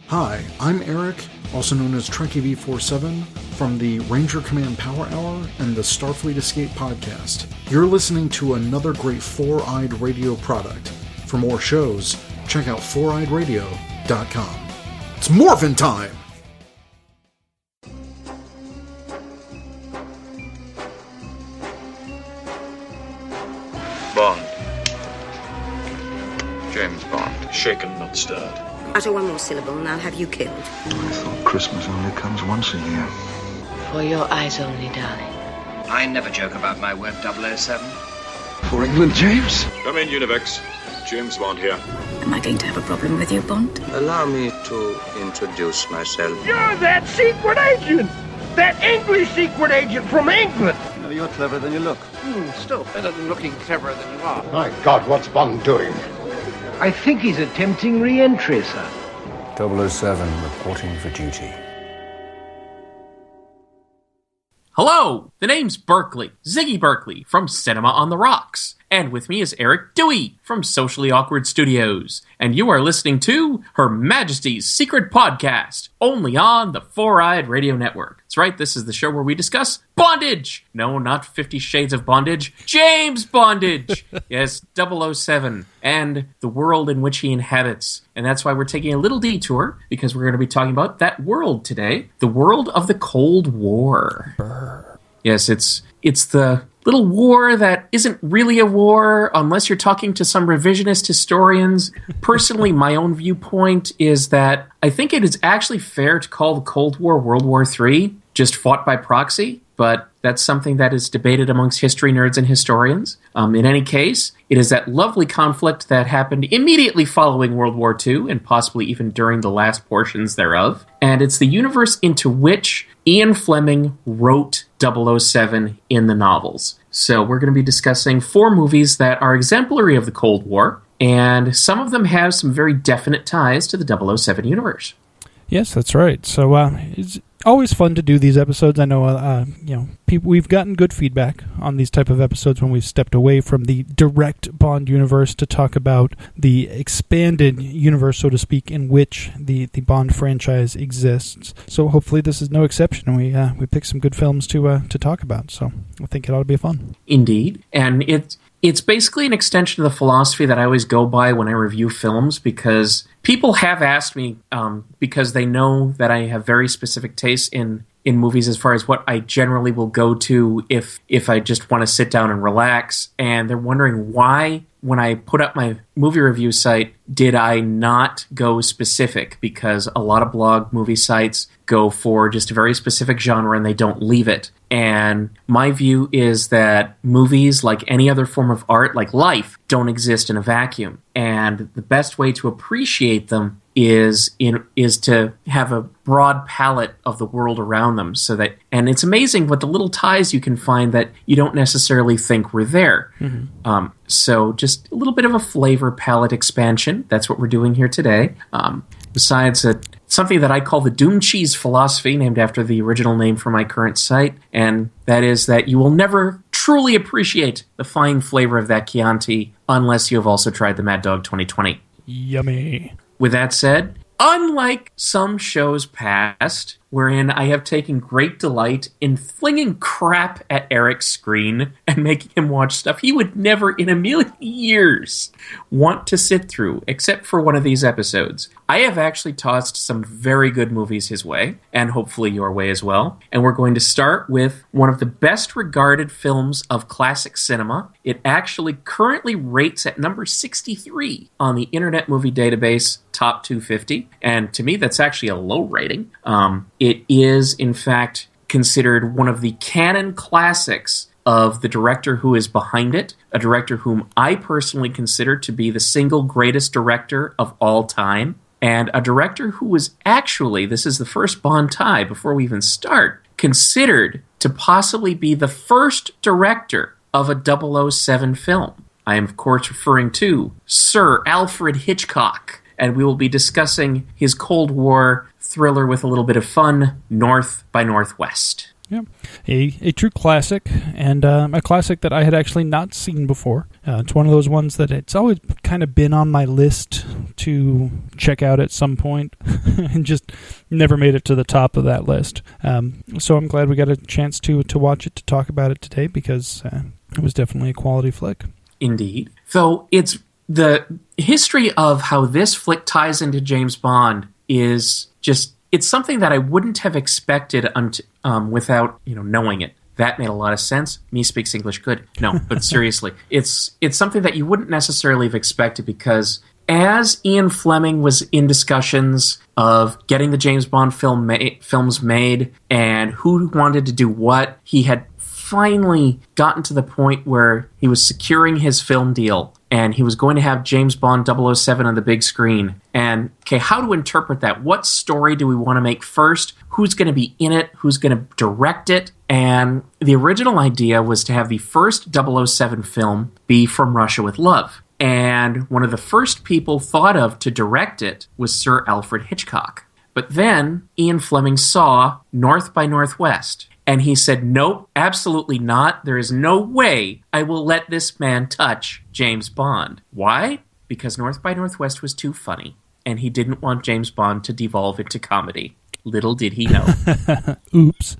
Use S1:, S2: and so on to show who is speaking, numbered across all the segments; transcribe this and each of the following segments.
S1: Hi, I'm Eric, also known as Trekkie V47, from the Ranger Command Power Hour and the Starfleet Escape podcast. You're listening to another great Four-Eyed Radio product. For more shows, check out foureyedradio.com. It's morphin' time!
S2: Bond. James Bond. Shaken, not stirred.
S3: Utter one more syllable and I'll have you killed.
S4: I thought Christmas only comes once a year.
S5: For your eyes only, darling.
S6: I never joke about my word 007.
S4: For England, James?
S2: Come in, Univex. James Bond here.
S7: Am I going to have a problem with you, Bond?
S6: Allow me to introduce myself.
S8: You're that secret agent! That English secret agent from England!
S4: No, you're cleverer than you look.
S8: Still better than looking cleverer than you are.
S9: My God, what's Bond doing?
S8: I think he's attempting re-entry, sir.
S9: 007 reporting for duty.
S10: Hello, the name's Berkeley, Ziggy Berkeley from Cinema on the Rocks. And with me is Eric Dewey from Socially Awkward Studios. And you are listening to Her Majesty's Secret Podcast, only on the Four-Eyed Radio Network. That's right, this is the show where we discuss bondage. No, not 50 Shades of Bondage. James Bondage. Yes, 007. And the world in which he inhabits. And that's why we're taking a little detour, because we're going to be talking about that world today. The world of the Cold War.
S1: Brr.
S10: Yes, it's the little war that isn't really a war unless you're talking to some revisionist historians. Personally, my own viewpoint is that I think it is actually fair to call the Cold War World War III, just fought by proxy, but that's something that is debated amongst history nerds and historians. In any case, it is that lovely conflict that happened immediately following World War II and possibly even during the last portions thereof. And it's the universe into which Ian Fleming wrote 007 in the novels. So we're going to be discussing 4 movies that are exemplary of the Cold War, and some of them have some very definite ties to the 007 universe.
S11: Yes, that's right. So it's always fun to do these episodes. I know, people. We've gotten good feedback on these type of episodes when we've stepped away from the direct Bond universe to talk about the expanded universe, so to speak, in which the Bond franchise exists. So hopefully this is no exception. We picked some good films to talk about. So I think it ought to be fun.
S10: Indeed, and it's basically an extension of the philosophy that I always go by when I review films, because people have asked me, because they know that I have very specific tastes in movies as far as what I generally will go to if I just want to sit down and relax, and they're wondering why, when I put up my movie review site, did I not go specific, because a lot of blog movie sites go for just a very specific genre and they don't leave it. And my view is that movies, like any other form of art, like life, don't exist in a vacuum. And the best way to appreciate them is to have a broad palette of the world around them, and it's amazing what the little ties you can find that you don't necessarily think were there. Mm-hmm. So just a little bit of a flavor palette expansion. That's what we're doing here today. Besides something that I call the Doom Cheese philosophy, named after the original name for my current site, and that is that you will never truly appreciate the fine flavor of that Chianti unless you have also tried the Mad Dog 2020.
S11: Yummy.
S10: With that said, unlike some shows past, wherein I have taken great delight in flinging crap at Eric's screen and making him watch stuff he would never in a million years want to sit through, except for one of these episodes, I have actually tossed some very good movies his way, and hopefully your way as well. And we're going to start with one of the best regarded films of classic cinema. It actually currently rates at number 63 on the Internet Movie Database Top 250, and to me that's actually a low rating. It is, in fact, considered one of the canon classics of the director who is behind it, a director whom I personally consider to be the single greatest director of all time, and a director who was actually, this is the first Bond tie before we even start, considered to possibly be the first director of a 007 film. I am, of course, referring to Sir Alfred Hitchcock, and we will be discussing his Cold War thriller with a little bit of fun, North by Northwest.
S11: Yeah, a true classic, and a classic that I had actually not seen before. It's one of those ones that it's always kind of been on my list to check out at some point, and just never made it to the top of that list. So I'm glad we got a chance to watch it, to talk about it today, because it was definitely a quality flick.
S10: Indeed. So it's the history of how this flick ties into James Bond is just... It's something that I wouldn't have expected without knowing it. That made a lot of sense. Me speaks English good. No, but seriously, it's something that you wouldn't necessarily have expected, because as Ian Fleming was in discussions of getting the James Bond films made and who wanted to do what, he had finally gotten to the point where he was securing his film deal, and he was going to have James Bond 007 on the big screen. And, okay, how to interpret that? What story do we want to make first? Who's going to be in it? Who's going to direct it? And the original idea was to have the first 007 film be From Russia with Love. And one of the first people thought of to direct it was Sir Alfred Hitchcock. But then Ian Fleming saw North by Northwest, and he said, nope, absolutely not. There is no way I will let this man touch James Bond. Why? Because North by Northwest was too funny, and he didn't want James Bond to devolve into comedy. Little did he know.
S11: Oops.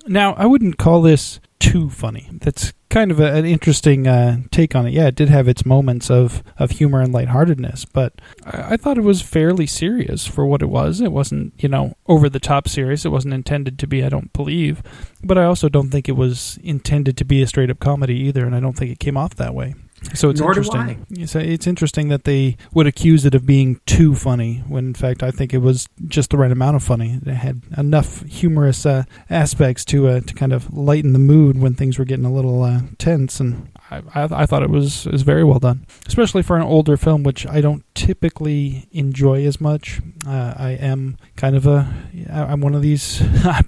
S11: Now, I wouldn't call this too funny. That's kind of an interesting take on it. Yeah, it did have its moments of humor and lightheartedness, but I thought it was fairly serious for what it was. It wasn't, over the top serious. It wasn't intended to be, I don't believe, but I also don't think it was intended to be a straight up comedy either, and I don't think it came off that way. So it's interesting. It's interesting that they would accuse it of being too funny, when in fact I think it was just the right amount of funny. It had enough humorous aspects to kind of lighten the mood when things were getting a little tense, and I thought it was very well done, especially for an older film, which I don't typically enjoy as much. I am kind of I'm one of these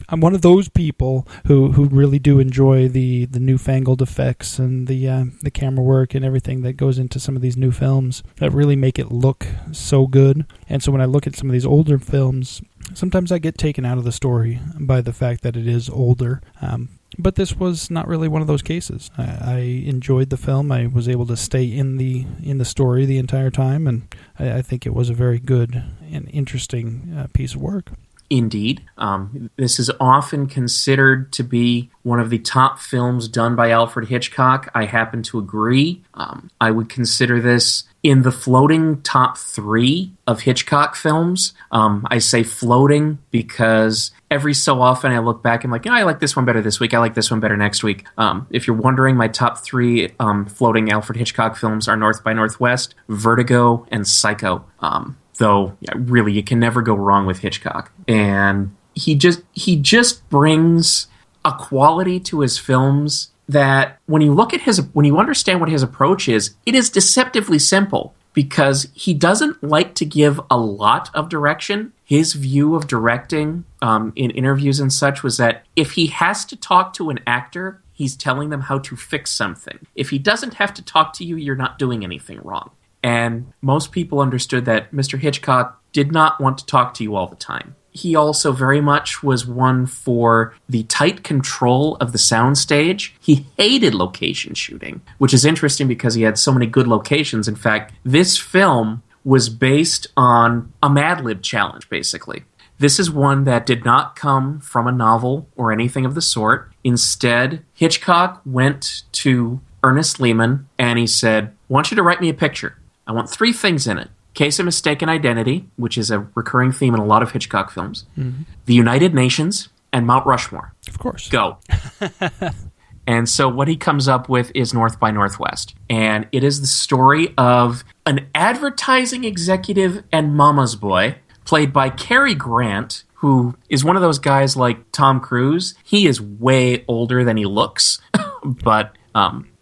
S11: I'm one of those people who really do enjoy the newfangled effects and the camera work and everything that goes into some of these new films that really make it look so good. And so when I look at some of these older films, sometimes I get taken out of the story by the fact that it is older. But this was not really one of those cases. I enjoyed the film. I was able to stay in the story the entire time, and I think it was a very good and interesting piece of work.
S10: Indeed. This is often considered to be one of the top films done by Alfred Hitchcock. I happen to agree. I would consider this in the floating top 3 of Hitchcock films. I say floating because every so often I look back and I'm like, I like this one better this week. I like this one better next week. If you're wondering, my top 3 floating Alfred Hitchcock films are North by Northwest, Vertigo, and Psycho. Though, really, you can never go wrong with Hitchcock. And he just brings a quality to his films that when you understand what his approach is, it is deceptively simple, because he doesn't like to give a lot of direction. His view of directing in interviews and such was that if he has to talk to an actor, he's telling them how to fix something. If he doesn't have to talk to you, you're not doing anything wrong. And most people understood that Mr. Hitchcock did not want to talk to you all the time. He also very much was one for the tight control of the soundstage. He hated location shooting, which is interesting because he had so many good locations. In fact, this film was based on a Mad Lib challenge, basically. This is one that did not come from a novel or anything of the sort. Instead, Hitchcock went to Ernest Lehman and he said, I want you to write me a picture. I want 3 things in it. Case of Mistaken Identity, which is a recurring theme in a lot of Hitchcock films, the United Nations, and Mount Rushmore.
S11: Of course.
S10: Go. And so what he comes up with is North by Northwest. And it is the story of an advertising executive and mama's boy, played by Cary Grant, who is one of those guys like Tom Cruise. He is way older than he looks, but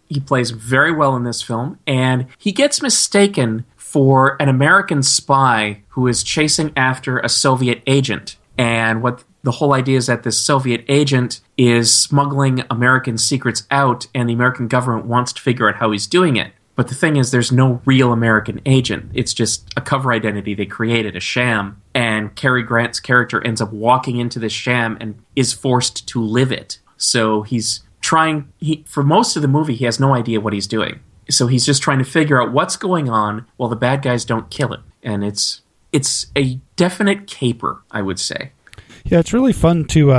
S10: he plays very well in this film, and he gets mistaken for an American spy who is chasing after a Soviet agent. And what the whole idea is that this Soviet agent is smuggling American secrets out, and the American government wants to figure out how he's doing it. But the thing is, there's no real American agent. It's just a cover identity they created, a sham. And Cary Grant's character ends up walking into this sham and is forced to live it. So for most of the movie, he has no idea what he's doing. So he's just trying to figure out what's going on while the bad guys don't kill him. And it's a definite caper, I would say.
S11: Yeah, it's really fun to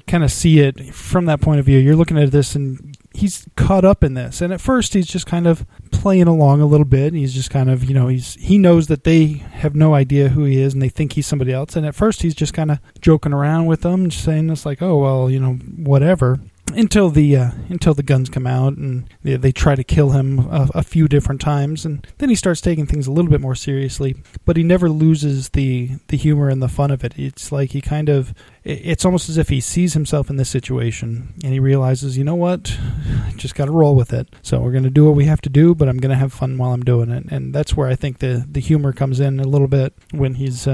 S11: kind of see it from that point of view. You're looking at this and he's caught up in this, and at first he's just kind of playing along a little bit. He's just kind of, he knows that they have no idea who he is and they think he's somebody else, and at first he's just kind of joking around with them, just saying this like, oh well, whatever, until the guns come out and they try to kill him a few different times, and then he starts taking things a little bit more seriously, but he never loses the humor and the fun of it. It's like it's almost as if he sees himself in this situation and he realizes, you know what, just got to roll with it. So we're going to do what we have to do, but I'm going to have fun while I'm doing it. And that's where I think the humor comes in a little bit when he's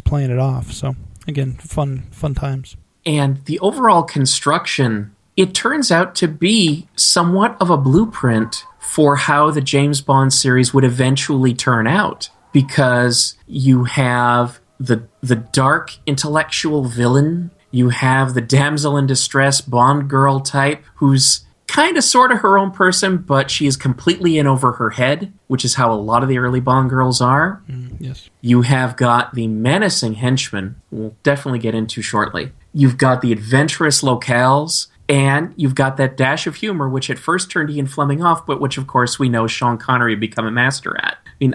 S11: playing it off. So again, fun times.
S10: And the overall construction, it turns out to be somewhat of a blueprint for how the James Bond series would eventually turn out, because you have the dark intellectual villain, you have the damsel in distress Bond girl type who's kind of sort of her own person, but she is completely in over her head, which is how a lot of the early Bond girls are.
S11: Yes.
S10: You have got the menacing henchman, we'll definitely get into shortly. You've got the adventurous locales, and you've got that dash of humor, which at first turned Ian Fleming off, but which, of course, we know Sean Connery had become a master at. I mean,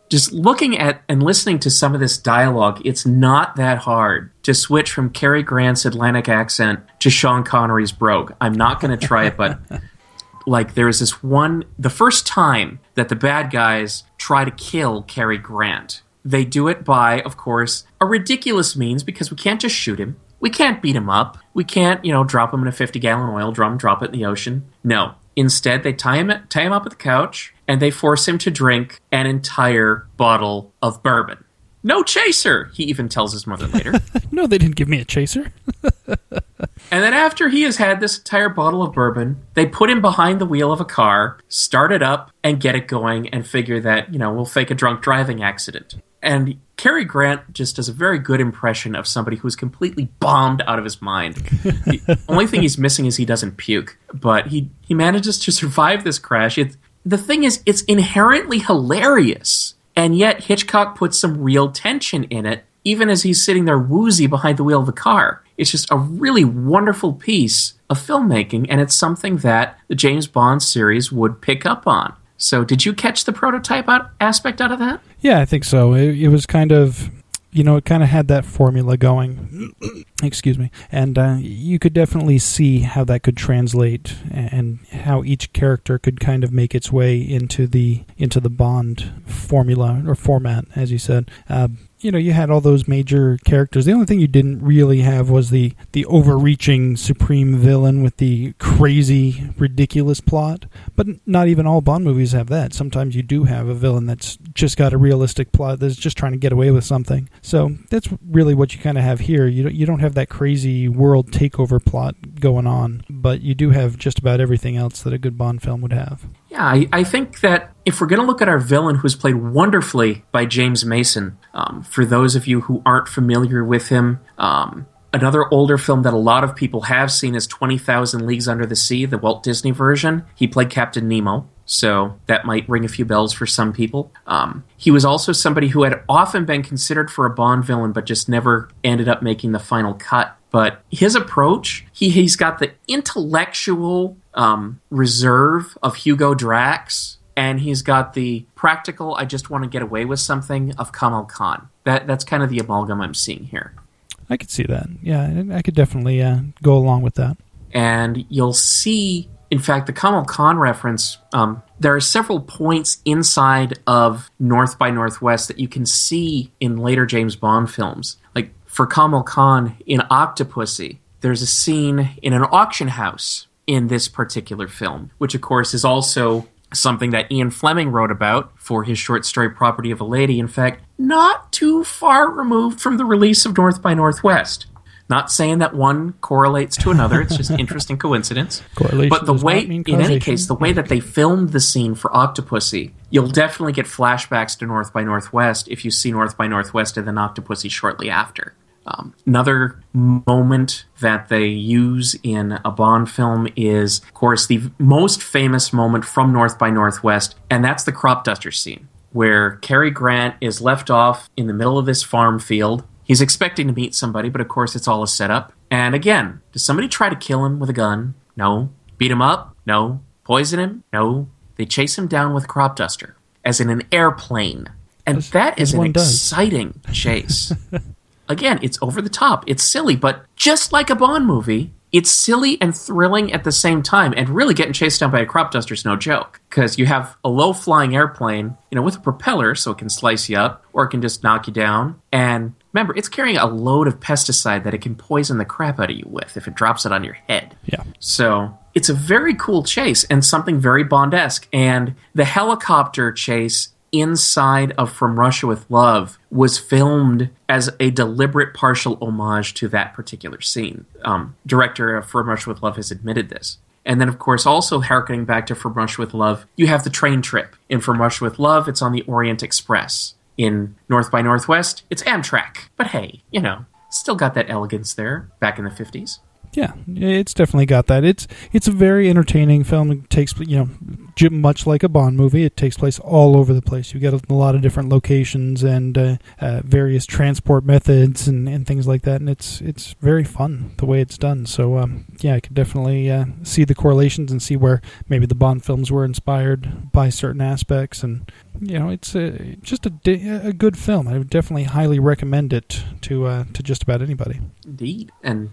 S10: just looking at and listening to some of this dialogue, it's not that hard to switch from Cary Grant's Atlantic accent to Sean Connery's brogue. I'm not going to try it, but there's this one, the first time that the bad guys try to kill Cary Grant, they do it by, of course, a ridiculous means, because we can't just shoot him. We can't beat him up. We can't, drop him in a 50-gallon oil drum, drop it in the ocean. No. Instead, they tie him up at the couch, and they force him to drink an entire bottle of bourbon. No chaser, he even tells his mother later.
S11: No, they didn't give me a chaser.
S10: And then after he has had this entire bottle of bourbon, they put him behind the wheel of a car, start it up, and get it going, and figure that, we'll fake a drunk driving accident. And Cary Grant just does a very good impression of somebody who's completely bombed out of his mind. The only thing he's missing is he doesn't puke, but he manages to survive this crash. The thing is, it's inherently hilarious, and yet Hitchcock puts some real tension in it, even as he's sitting there woozy behind the wheel of the car. It's just a really wonderful piece of filmmaking, and it's something that the James Bond series would pick up on. So did you catch the prototype aspect out of that?
S11: Yeah, I think so. It was kind of, it kind of had that formula going. Excuse me. And you could definitely see how that could translate and how each character could kind of make its way into the Bond formula or format, as you said. You had all those major characters. The only thing you didn't really have was the overreaching supreme villain with the crazy, ridiculous plot. But not even all Bond movies have that. Sometimes you do have a villain that's just got a realistic plot that's just trying to get away with something. So that's really what you kind of have here. You don't have that crazy world takeover plot going on, but you do have just about everything else that a good Bond film would have.
S10: Yeah, I think that if we're going to look at our villain, who's played wonderfully by James Mason, for those of you who aren't familiar with him, another older film that a lot of people have seen is 20,000 Leagues Under the Sea, the Walt Disney version. He played Captain Nemo, so that might ring a few bells for some people. He was also somebody who had often been considered for a Bond villain, but just never ended up making the final cut. But his approach, he's got the intellectual reserve of Hugo Drax, and he's got the practical, I just want to get away with something of Kamal Khan. That's kind of the amalgam I'm seeing here.
S11: I could see that. Yeah, I could definitely go along with that.
S10: And you'll see, in fact, the Kamal Khan reference, there are several points inside of North by Northwest that you can see in later James Bond films. Like, for Kamal Khan, in Octopussy, there's a scene in an auction house in this particular film, which, of course, is also something that Ian Fleming wrote about for his short story Property of a Lady. In fact, not too far removed from the release of North by Northwest. Not saying that one correlates to another. It's just interesting coincidence.
S11: Correlation
S10: but the
S11: does
S10: way,
S11: not mean
S10: in any
S11: causation.
S10: case, the way that they filmed the scene for Octopussy, you'll definitely get flashbacks to North by Northwest if you see North by Northwest and then Octopussy shortly after. Another moment that they use in a Bond film is, of course, the most famous moment from North by Northwest, and that's the crop duster scene, where Cary Grant is left off in the middle of this farm field. He's expecting to meet somebody, but of course it's all a setup. And again, does somebody try to kill him with a gun? No. Beat him up? No. Poison him? No. They chase him down with a crop duster, as in an airplane. And that is an exciting chase. Again, it's over the top. It's silly, but just like a Bond movie, it's silly and thrilling at the same time. And really getting chased down by a crop duster is no joke, because you have a low-flying airplane, with a propeller, so it can slice you up, or it can just knock you down. And remember, it's carrying a load of pesticide that it can poison the crap out of you with if it drops it on your head.
S11: Yeah.
S10: So it's a very cool chase and something very Bond-esque. And the helicopter chase inside of From Russia with Love was filmed as a deliberate partial homage to that particular scene. Director of From Russia with Love has admitted this. And then, of course, also harkening back to From Russia with Love, you have the train trip. In From Russia with Love, it's on the Orient Express. In North by Northwest, it's Amtrak. But hey, still got that elegance there back in the 50s.
S11: Yeah, it's definitely got that. It's a very entertaining film. It takes, much like a Bond movie, it takes place all over the place. You get a lot of different locations and various transport methods and things like that, and it's very fun the way it's done. So I could definitely see the correlations and see where maybe the Bond films were inspired by certain aspects, and it's just a good film. I would definitely highly recommend it to just about anybody.
S10: Indeed, and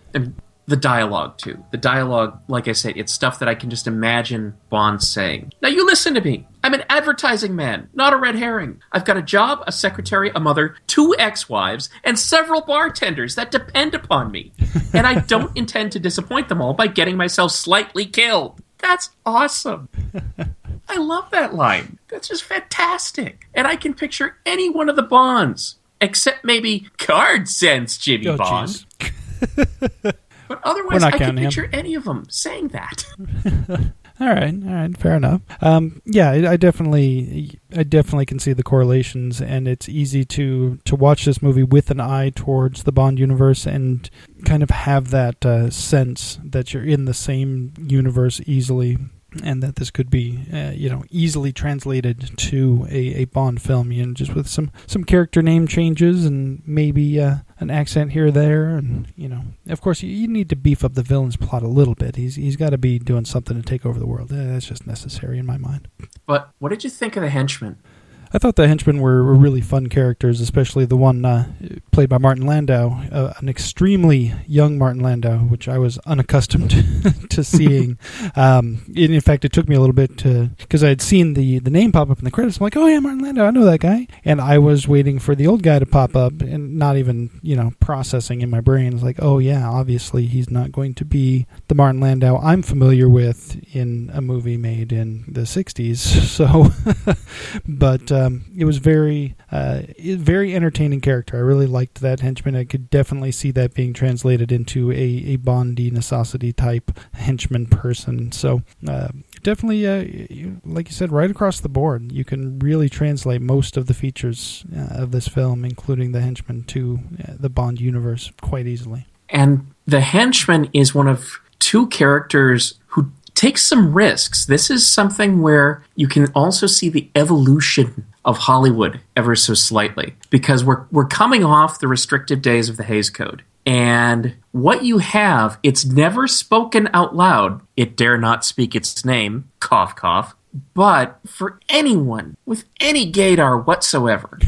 S10: the dialogue, too. The dialogue, like I said, it's stuff that I can just imagine Bond saying. Now, you listen to me. I'm an advertising man, not a red herring. I've got a job, a secretary, a mother, 2 ex-wives, and several bartenders that depend upon me. And I don't intend to disappoint them all by getting myself slightly killed. That's awesome. I love that line. That's just fantastic. And I can picture any one of the Bonds, except maybe Card Sense Jimmy Bond. But otherwise, I can picture any of them saying that.
S11: All right, fair enough. I definitely can see the correlations, and it's easy to watch this movie with an eye towards the Bond universe and kind of have that sense that you're in the same universe easily, and that this could be, easily translated to a Bond film, just with some character name changes and maybe an accent here or there, and of course you need to beef up the villain's plot a little bit. He's got to be doing something to take over the world. That's just necessary in my mind.
S10: But what did you think of the henchmen?
S11: I thought the henchmen were really fun characters, especially the one played by Martin Landau, an extremely young Martin Landau, which I was unaccustomed to seeing. In fact, it took me a little bit because I had seen the name pop up in the credits. I'm like, oh yeah, Martin Landau, I know that guy. And I was waiting for the old guy to pop up and not even, processing in my brain. It's like, oh yeah, obviously he's not going to be the Martin Landau I'm familiar with in a movie made in the 60s. So, but it was very entertaining character. I really liked that henchman. I could definitely see that being translated into a Bondy necessity type henchman person. So definitely, like you said, right across the board, you can really translate most of the features of this film, including the henchman, to the Bond universe quite easily.
S10: And the henchman is one of 2 characters who takes some risks. This is something where you can also see the evolution of Hollywood ever so slightly, because we're coming off the restrictive days of the Hays Code. And what you have, it's never spoken out loud. It dare not speak its name, cough, cough. But for anyone with any gaydar whatsoever,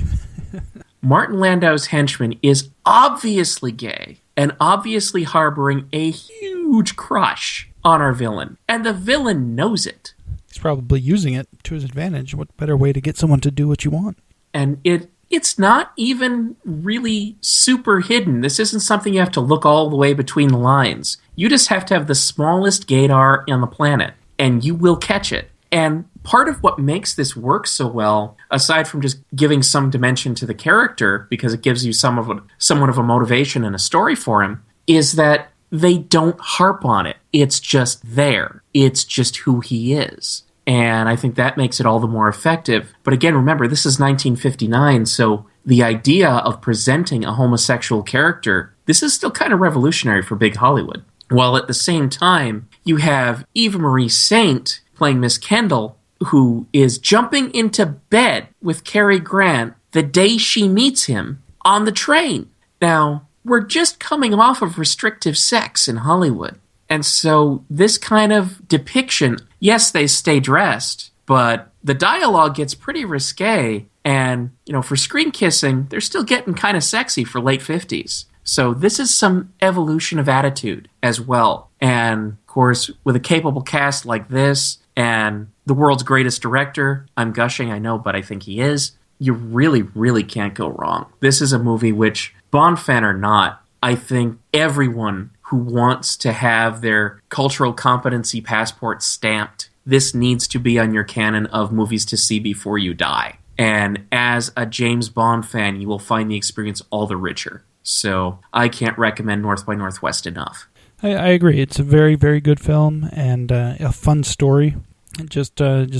S10: Martin Landau's henchman is obviously gay and obviously harboring a huge crush on our villain. And the villain knows it.
S11: He's probably using it to his advantage. What better way to get someone to do what you want?
S10: And it's not even really super hidden. This isn't something you have to look all the way between the lines. You just have to have the smallest gaydar on the planet, and you will catch it. And part of what makes this work so well, aside from just giving some dimension to the character, because it gives you somewhat of a motivation and a story for him, is that they don't harp on it. It's just there. It's just who he is. And I think that makes it all the more effective. But again, remember, this is 1959, so the idea of presenting a homosexual character, this is still kind of revolutionary for big Hollywood. While at the same time, you have Eva Marie Saint playing Miss Kendall, who is jumping into bed with Cary Grant the day she meets him on the train. Now, we're just coming off of restrictive sex in Hollywood. And so this kind of depiction, yes, they stay dressed, but the dialogue gets pretty risque. And, for screen kissing, they're still getting kind of sexy for late 50s. So this is some evolution of attitude as well. And, of course, with a capable cast like this and the world's greatest director, I'm gushing, I know, but I think he is, you really, really can't go wrong. This is a movie which, Bond fan or not, I think everyone who wants to have their cultural competency passport stamped, this needs to be on your canon of movies to see before you die. And as a James Bond fan, you will find the experience all the richer. So I can't recommend North by Northwest enough.
S11: I agree. It's a very, very good film and a fun story. Just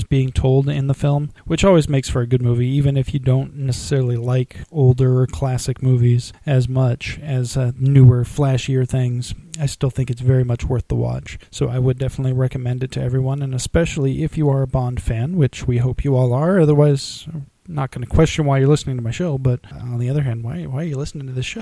S11: being told in the film, which always makes for a good movie, even if you don't necessarily like older or classic movies as much as newer, flashier things. I still think it's very much worth the watch. So I would definitely recommend it to everyone, and especially if you are a Bond fan, which we hope you all are. Otherwise, I'm not going to question why you're listening to my show, but on the other hand, why are you listening to this show?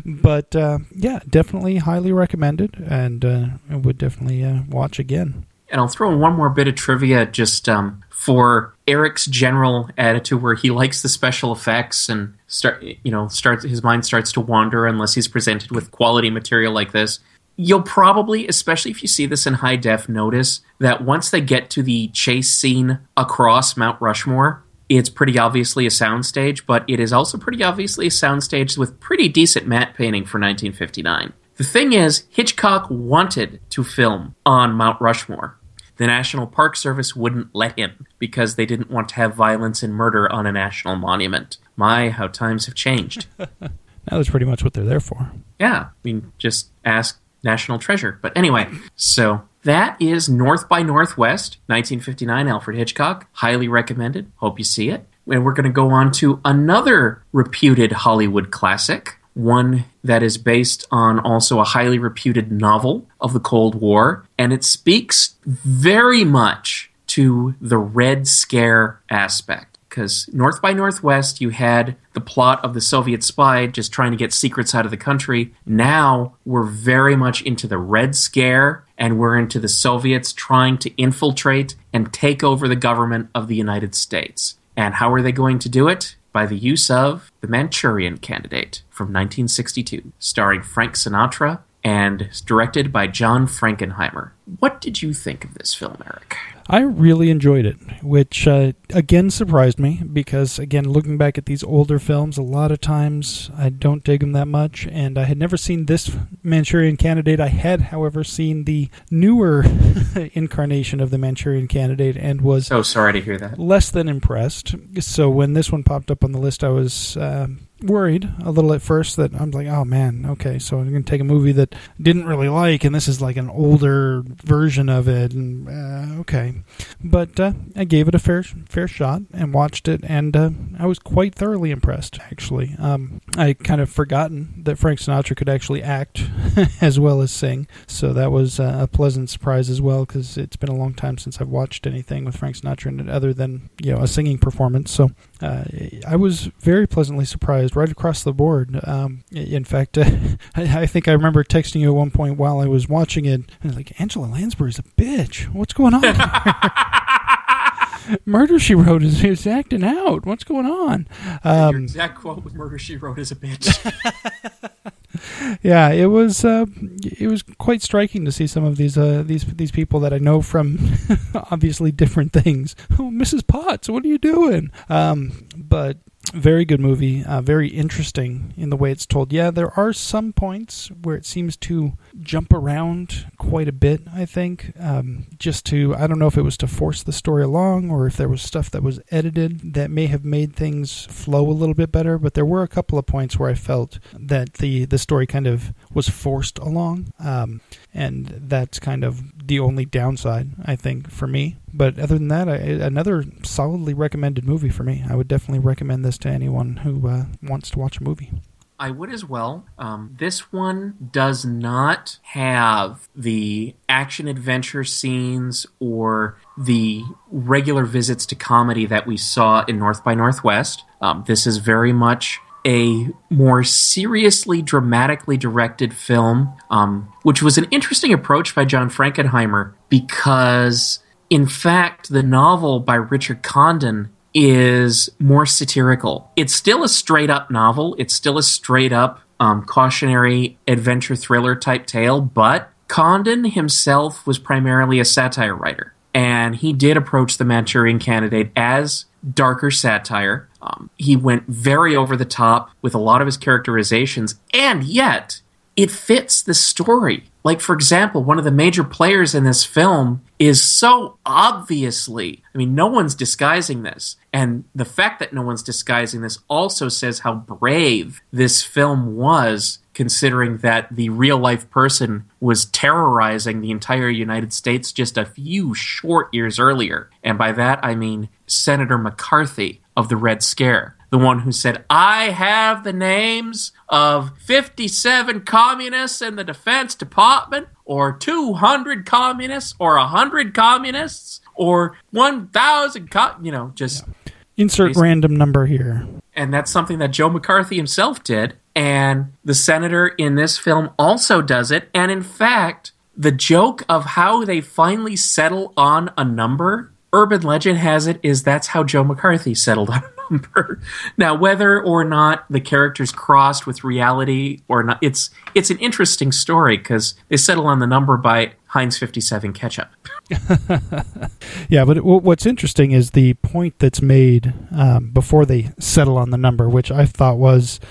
S11: But yeah, definitely highly recommended, and I would definitely watch again.
S10: And I'll throw in one more bit of trivia just for Eric's general attitude where he likes the special effects and his mind starts to wander unless he's presented with quality material like this. You'll probably, especially if you see this in high def, notice that once they get to the chase scene across Mount Rushmore, it's pretty obviously a soundstage, but it is also pretty obviously a soundstage with pretty decent matte painting for 1959. The thing is, Hitchcock wanted to film on Mount Rushmore. The National Park Service wouldn't let him because they didn't want to have violence and murder on a national monument. My, how times have changed.
S11: That's pretty much what they're there for.
S10: Yeah, I mean, just ask National Treasure. But anyway, so that is North by Northwest, 1959, Alfred Hitchcock. Highly recommended. Hope you see it. And we're going to go on to another reputed Hollywood classic, one that is based on also a highly reputed novel of the Cold War, and it speaks very much to the Red Scare aspect. Because North by Northwest, you had the plot of the Soviet spy just trying to get secrets out of the country. Now we're very much into the Red Scare, and we're into the Soviets trying to infiltrate and take over the government of the United States. And how are they going to do it? By the use of The Manchurian Candidate from 1962, starring Frank Sinatra and directed by John Frankenheimer. What did you think of this film, Eric?
S11: I really enjoyed it, which again surprised me because, again, looking back at these older films, a lot of times I don't dig them that much, and I had never seen this Manchurian Candidate. I had, however, seen the newer incarnation of The Manchurian Candidate and was
S10: so sorry to hear that.
S11: Less than impressed. So when this one popped up on the list, I was worried a little at first that I'm like, oh man, okay, so I'm going to take a movie that didn't really like, and this is like an older version of it, and okay. But I gave it a fair shot and watched it, and I was quite thoroughly impressed, actually. I kind of forgotten that Frank Sinatra could actually act as well as sing, so that was a pleasant surprise as well, because it's been a long time since I've watched anything with Frank Sinatra in it other than, a singing performance, so I was very pleasantly surprised right across the board. In fact, I think I remember texting you at one point while I was watching it, and I was like, Angela Lansbury's a bitch. What's going on here? Murder, She Wrote is acting out. What's going on?
S10: Your exact quote with Murder, She Wrote is a bitch.
S11: Yeah, it was quite striking to see some of these people that I know from obviously different things. Oh, Mrs. Potts, what are you doing? But Very good movie, very interesting in the way it's told. Yeah, there are some points where it seems to jump around quite a bit, I think, I don't know if it was to force the story along or if there was stuff that was edited that may have made things flow a little bit better, but there were a couple of points where I felt that the story kind of was forced along, and that's kind of the only downside, I think, for me. But other than that, another solidly recommended movie for me. I would definitely recommend this to anyone who wants to watch a movie.
S10: I would as well. This one does not have the action-adventure scenes or the regular visits to comedy that we saw in North by Northwest. This is very much a more seriously, dramatically directed film, which was an interesting approach by John Frankenheimer because, in fact, the novel by Richard Condon is more satirical. It's still a straight-up novel. It's still a straight-up cautionary adventure thriller type tale, but Condon himself was primarily a satire writer, and he did approach The Manchurian Candidate as darker satire. He went very over the top with a lot of his characterizations, and yet it fits the story. Like, for example, one of the major players in this film is so obviously, no one's disguising this. And the fact that no one's disguising this also says how brave this film was, considering that the real-life person was terrorizing the entire United States just a few short years earlier. And by that, I mean Senator McCarthy of the Red Scare. The one who said, I have the names of 57 communists in the Defense Department, or 200 communists, or 100 communists, or 1,000
S11: Insert random number here.
S10: And that's something that Joe McCarthy himself did. And the senator in this film also does it. And in fact, the joke of how they finally settle on a number, urban legend has it, is that's how Joe McCarthy settled on a number. Now, whether or not the characters crossed with reality or not, it's an interesting story because they settle on the number by Heinz 57 ketchup.
S11: Yeah, but what's interesting is the point that's made before they settle on the number, which I thought was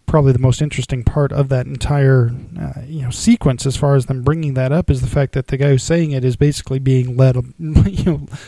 S11: probably the most interesting part of that entire sequence as far as them bringing that up, is the fact that the guy who's saying it is basically being led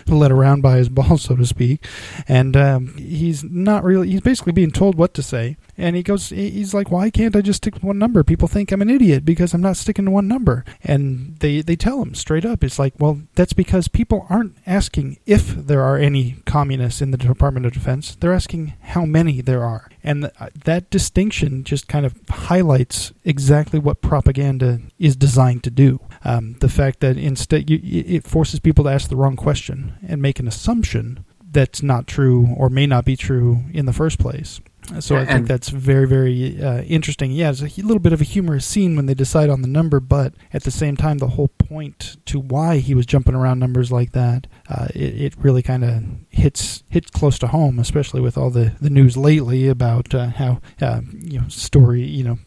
S11: around by his balls, so to speak, and he's basically being told what to say. And he's like, why can't I just stick to one number? People think I'm an idiot because I'm not sticking to one number. And they tell him straight up, it's like, well, that's because people aren't asking if there are any communists in the Department of Defense. They're asking how many there are. And that distinction just kind of highlights exactly what propaganda is designed to do. The fact that instead it forces people to ask the wrong question and make an assumption that's not true or may not be true in the first place. So I think that's very, very interesting. Yeah, it's a little bit of a humorous scene when they decide on the number, but at the same time, the whole point to why he was jumping around numbers like that, it really kind of hits close to home, especially with all the news lately about how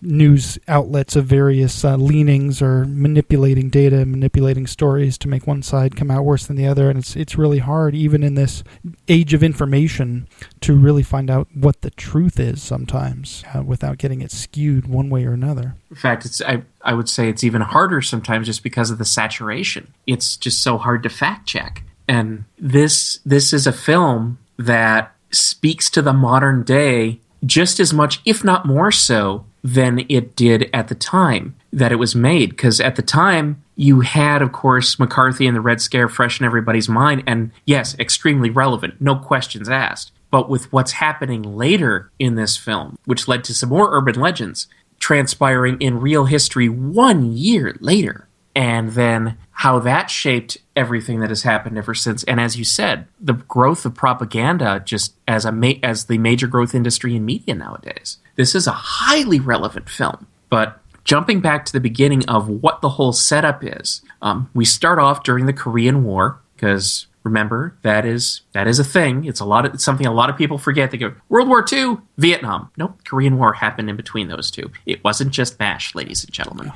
S11: news outlets of various leanings are manipulating data, manipulating stories to make one side come out worse than the other, and it's really hard, even in this age of information, to really find out what the truth is sometimes without getting it skewed one way or another.
S10: In fact, I would say it's even harder sometimes just because of the saturation. It's just so hard to fact check. And this is a film that speaks to the modern day just as much, if not more so, than it did at the time that it was made. Because at the time, you had, of course, McCarthy and the Red Scare fresh in everybody's mind. And yes, extremely relevant, no questions asked. But with what's happening later in this film, which led to some more urban legends transpiring in real history 1 year later, and then how that shaped everything that has happened ever since. And as you said, the growth of propaganda just as the major growth industry in media nowadays. This is a highly relevant film. But jumping back to the beginning of what the whole setup is, we start off during the Korean War, because remember, that is a thing. It's something a lot of people forget. They go, World War II, Vietnam. Nope, Korean War happened in between those two. It wasn't just MASH, ladies and gentlemen.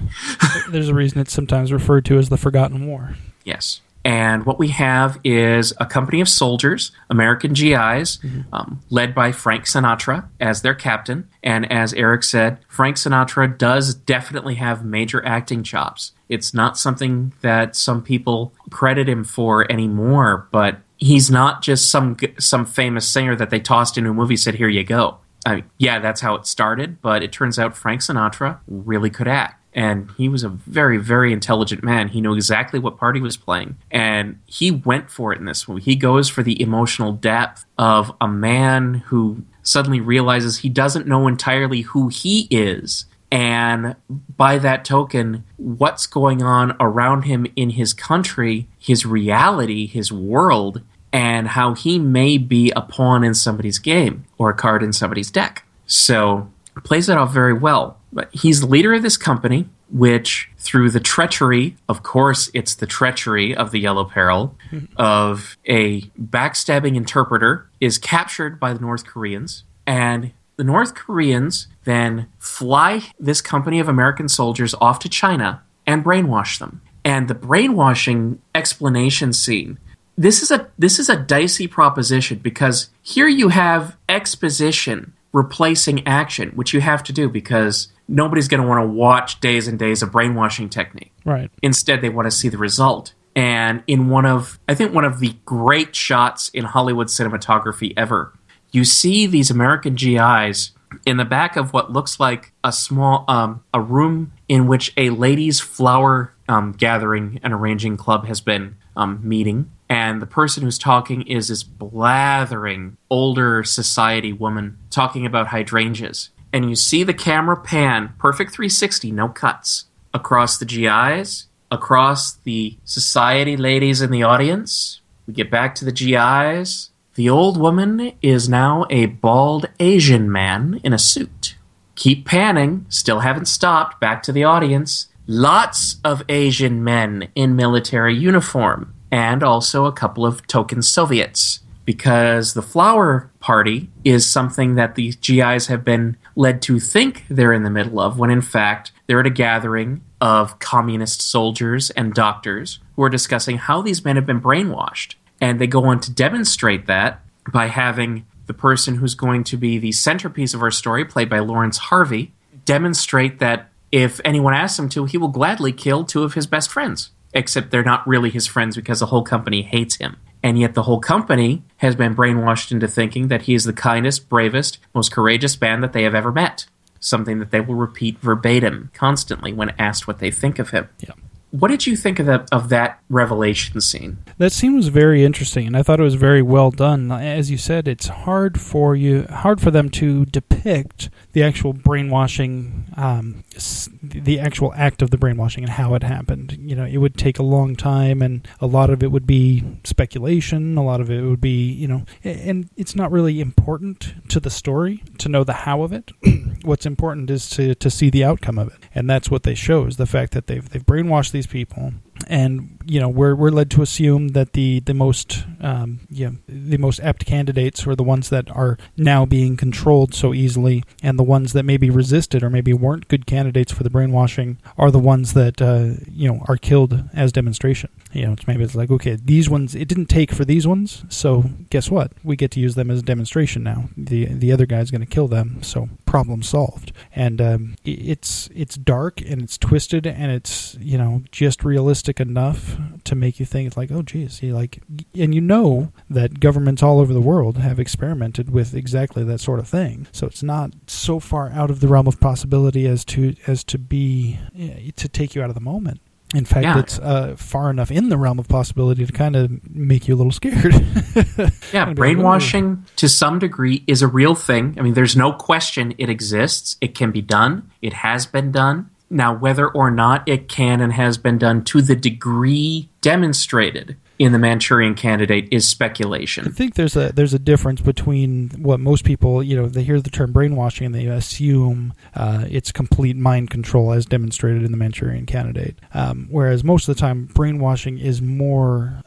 S11: There's a reason it's sometimes referred to as the Forgotten War.
S10: Yes. And what we have is a company of soldiers, American GIs, led by Frank Sinatra as their captain. And as Eric said, Frank Sinatra does definitely have major acting chops. It's not something that some people credit him for anymore, but he's not just some famous singer that they tossed into a movie and said, here you go. I mean, yeah, that's how it started, but it turns out Frank Sinatra really could act. And he was a very, very intelligent man. He knew exactly what part he was playing. And he went for it in this movie. He goes for the emotional depth of a man who suddenly realizes he doesn't know entirely who he is. And by that token, what's going on around him in his country, his reality, his world, and how he may be a pawn in somebody's game or a card in somebody's deck. So plays it off very well. But he's the leader of this company, which through the treachery, of course it's the treachery of the Yellow Peril, of a backstabbing interpreter, is captured by the North Koreans. And the North Koreans then fly this company of American soldiers off to China and brainwash them. And the brainwashing explanation scene, this is a dicey proposition, because here you have exposition replacing action, which you have to do because nobody's going to want to watch days and days of brainwashing technique.
S11: Right.
S10: Instead, they want to see the result. And in one of the great shots in Hollywood cinematography ever, you see these American GIs in the back of what looks like a small a room in which a ladies' flower gathering and arranging club has been meeting. And the person who's talking is this blathering older society woman talking about hydrangeas. And you see the camera pan, perfect 360, no cuts, across the GIs, across the society ladies in the audience. We get back to the GIs. The old woman is now a bald Asian man in a suit. Keep panning, still haven't stopped, back to the audience. Lots of Asian men in military uniform, and also a couple of token Soviets, because the flower party is something that the GIs have been led to think they're in the middle of, when in fact they're at a gathering of communist soldiers and doctors who are discussing how these men have been brainwashed. And they go on to demonstrate that by having the person who's going to be the centerpiece of our story, played by Lawrence Harvey, demonstrate that if anyone asks him to, he will gladly kill two of his best friends. Except they're not really his friends because the whole company hates him. And yet the whole company has been brainwashed into thinking that he is the kindest, bravest, most courageous man that they have ever met. Something that they will repeat verbatim constantly when asked what they think of him.
S11: Yeah.
S10: What did you think of that revelation scene?
S11: That scene was very interesting, and I thought it was very well done. As you said, it's hard for them to depict the actual brainwashing, the actual act of the brainwashing and how it happened. You know, it would take a long time, and a lot of it would be speculation. A lot of it would be, and it's not really important to the story to know the how of it. What's important is to see the outcome of it, and that's what they show, is the fact that they've brainwashed these people, and we're led to assume that the most apt candidates, or the ones that are now being controlled so easily, and the ones that maybe resisted or maybe weren't good candidates for the brainwashing, are the ones that are killed as demonstration. It's like, okay, these ones, it didn't take for these ones, so guess what? We get to use them as a demonstration now. The other guy's going to kill them, so problem solved. And it's dark and it's twisted and it's just realistic enough to make you think, it's like, oh geez, and that governments all over the world have experimented with exactly that sort of thing. So it's not so far out of the realm of possibility as to take you out of the moment. In fact, it's far enough in the realm of possibility to kind of make you a little scared.
S10: Yeah, brainwashing to some degree is a real thing. I mean, there's no question it exists. It can be done. It has been done. Now, whether or not it can and has been done to the degree demonstrated in the Manchurian Candidate is speculation.
S11: I think there's a difference between what most people, they hear the term brainwashing and they assume it's complete mind control as demonstrated in the Manchurian Candidate. Whereas most of the time, brainwashing is more,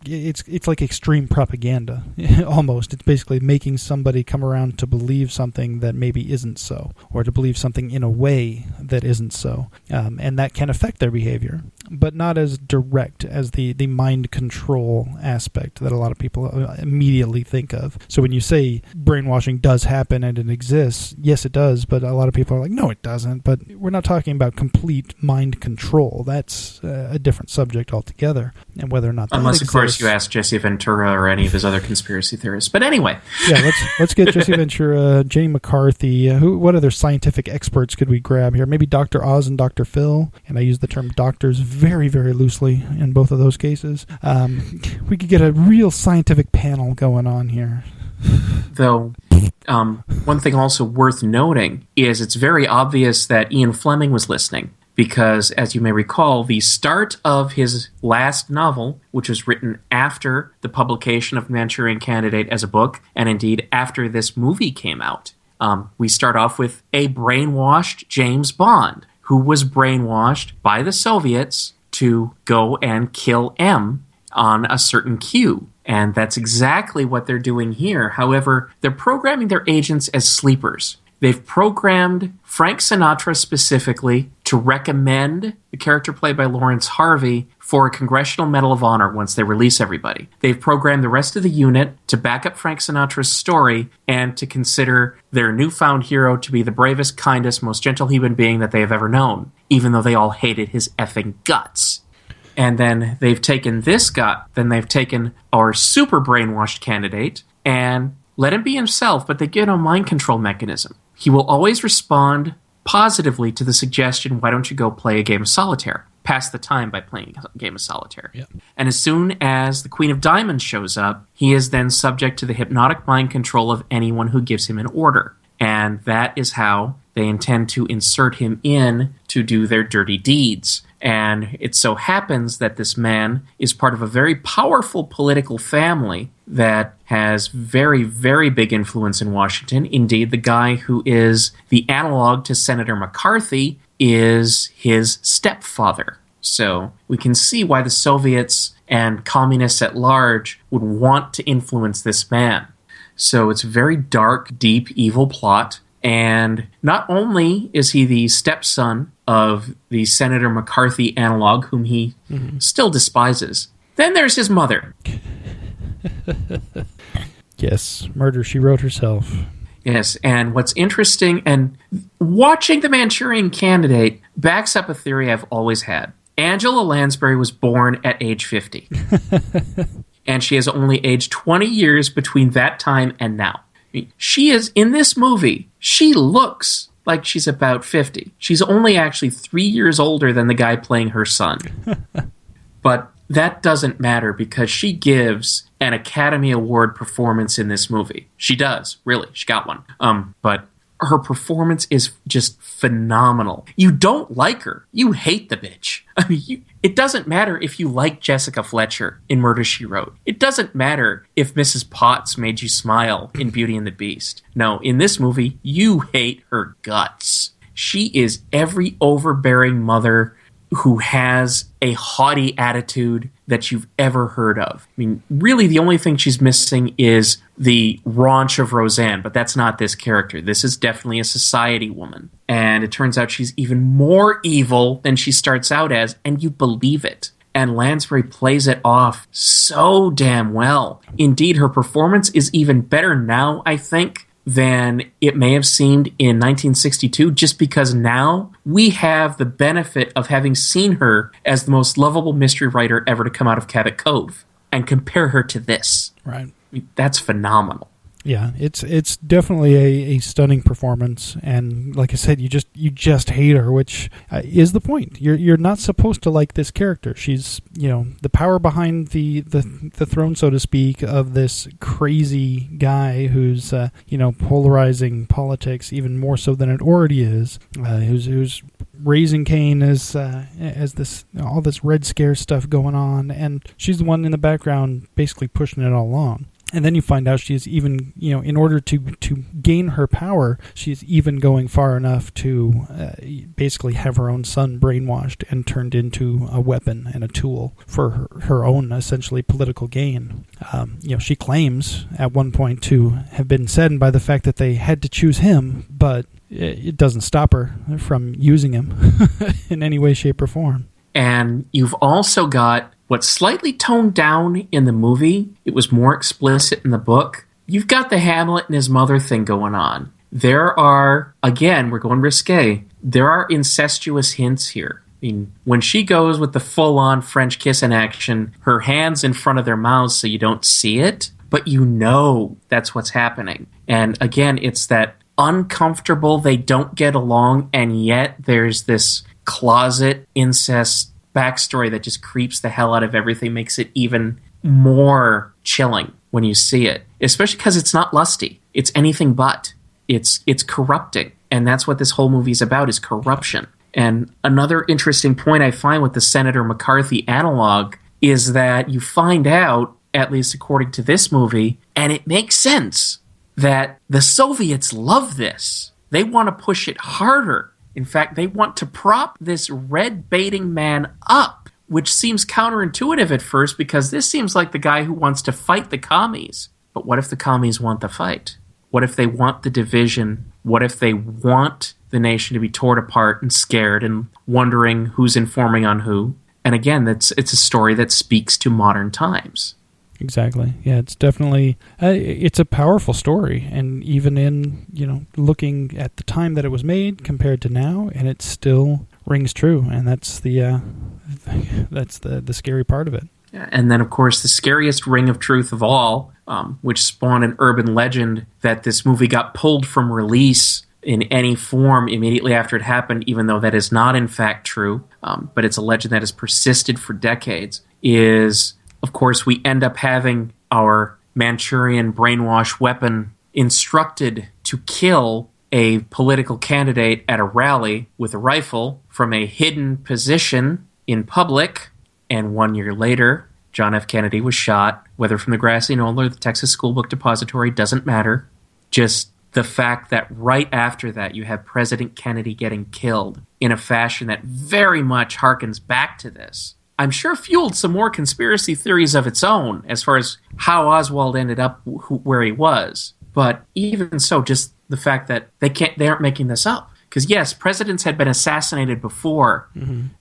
S11: it's like extreme propaganda, almost. It's basically making somebody come around to believe something that maybe isn't so, or to believe something in a way that isn't so. And that can affect their behavior. but not as direct as the mind control aspect that a lot of people immediately think of. So when you say brainwashing does happen and it exists, yes, it does, but a lot of people are like, no, it doesn't. But we're not talking about complete mind control. That's a different subject altogether. And whether or not that
S10: Unless,
S11: exists,
S10: of course, you ask Jesse Ventura or any of his other conspiracy theorists. But anyway.
S11: Yeah, let's get Jesse Ventura, Jenny McCarthy. What other scientific experts could we grab here? Maybe Dr. Oz and Dr. Phil. And I use the term doctors very, very loosely in both of those cases. We could get a real scientific panel going on here.
S10: Though, one thing also worth noting is it's very obvious that Ian Fleming was listening. Because, as you may recall, the start of his last novel, which was written after the publication of Manchurian Candidate as a book, and indeed after this movie came out, we start off with a brainwashed James Bond, who was brainwashed by the Soviets to go and kill M on a certain cue. And that's exactly what they're doing here. However, they're programming their agents as sleepers. They've programmed Frank Sinatra specifically to recommend the character played by Lawrence Harvey for a Congressional Medal of Honor once they release everybody. They've programmed the rest of the unit to back up Frank Sinatra's story and to consider their newfound hero to be the bravest, kindest, most gentle human being that they have ever known, even though they all hated his effing guts. And then they've taken this guy, then they've taken our super brainwashed candidate and let him be himself, but they give him a mind control mechanism. He will always respond positively to the suggestion, why don't you go play a game of solitaire? Pass the time by playing a game of solitaire. Yep. And as soon as the Queen of Diamonds shows up, he is then subject to the hypnotic mind control of anyone who gives him an order. And that is how they intend to insert him in to do their dirty deeds. And it so happens that this man is part of a very powerful political family that has very, very big influence in Washington. Indeed, the guy who is the analog to Senator McCarthy is his stepfather. So we can see why the Soviets and communists at large would want to influence this man. So it's a very dark, deep, evil plot. And not only is he the stepson of the Senator McCarthy analog, whom he still despises, then there's his mother.
S11: Yes, Murder, She Wrote herself.
S10: Yes, and what's interesting, and watching The Manchurian Candidate backs up a theory I've always had. Angela Lansbury was born at age 50. And she has only aged 20 years between that time and now. She is, in this movie, she looks like she's about 50. She's only actually 3 years older than the guy playing her son. But that doesn't matter because she gives an Academy Award performance in this movie. She does, really. She got one. But her performance is just phenomenal. You don't like her. You hate the bitch. I mean, it doesn't matter if you like Jessica Fletcher in Murder, She Wrote. It doesn't matter if Mrs. Potts made you smile in Beauty and the Beast. No, in this movie, you hate her guts. She is every overbearing mother who has a haughty attitude that you've ever heard of. I mean, really the only thing she's missing is the raunch of Roseanne, but that's not this character. This is definitely a society woman. And it turns out she's even more evil than she starts out as, and you believe it. And Lansbury plays it off so damn well. Indeed, her performance is even better now, I think, than it may have seemed in 1962, just because now we have the benefit of having seen her as the most lovable mystery writer ever to come out of Cabot Cove, and compare her to this.
S11: Right.
S10: I mean, that's phenomenal.
S11: Yeah, it's definitely a stunning performance, and like I said, you just hate her, which is the point. You're not supposed to like this character. She's, the power behind the throne, so to speak, of this crazy guy who's polarizing politics even more so than it already is. Who's raising Cain as this all this Red Scare stuff going on, and she's the one in the background basically pushing it all along. And then you find out she's even, in order to gain her power, she's even going far enough to basically have her own son brainwashed and turned into a weapon and a tool for her own, essentially, political gain. She claims at one point to have been saddened by the fact that they had to choose him, but it doesn't stop her from using him in any way, shape, or form.
S10: And you've also got what's slightly toned down in the movie. It was more explicit in the book. You've got the Hamlet and his mother thing going on. There are, again, we're going risque, there are incestuous hints here. I mean, when she goes with the full-on French kiss in action, her hand's in front of their mouths so you don't see it, but you know that's what's happening. And again, it's that uncomfortable, they don't get along, and yet there's this closet incest backstory that just creeps the hell out of everything, makes it even more chilling when you see it, especially because it's not lusty. It's anything but. It's corrupting, and that's what this whole movie is about, is corruption. And another interesting point I find with the Senator McCarthy analog is that you find out, at least according to this movie, and it makes sense, that the Soviets love this. They want to push it harder. In fact, they want to prop this red-baiting man up, which seems counterintuitive at first because this seems like the guy who wants to fight the commies. But what if the commies want the fight? What if they want the division? What if they want the nation to be torn apart and scared and wondering who's informing on who? And again, it's a story that speaks to modern times.
S11: Exactly. Yeah, it's definitely it's a powerful story, and even in looking at the time that it was made compared to now, and it still rings true, and that's the scary part of it.
S10: Yeah, and then of course the scariest ring of truth of all, which spawned an urban legend that this movie got pulled from release in any form immediately after it happened, even though that is not in fact true, but it's a legend that has persisted for decades, is, of course, we end up having our Manchurian brainwash weapon instructed to kill a political candidate at a rally with a rifle from a hidden position in public, and 1 year later, John F. Kennedy was shot, whether from the grassy knoll or the Texas School Book Depository, doesn't matter. Just the fact that right after that you have President Kennedy getting killed in a fashion that very much harkens back to this, I'm sure fueled some more conspiracy theories of its own as far as how Oswald ended up where he was. But even so, just the fact that they aren't making this up. Because yes, presidents had been assassinated before,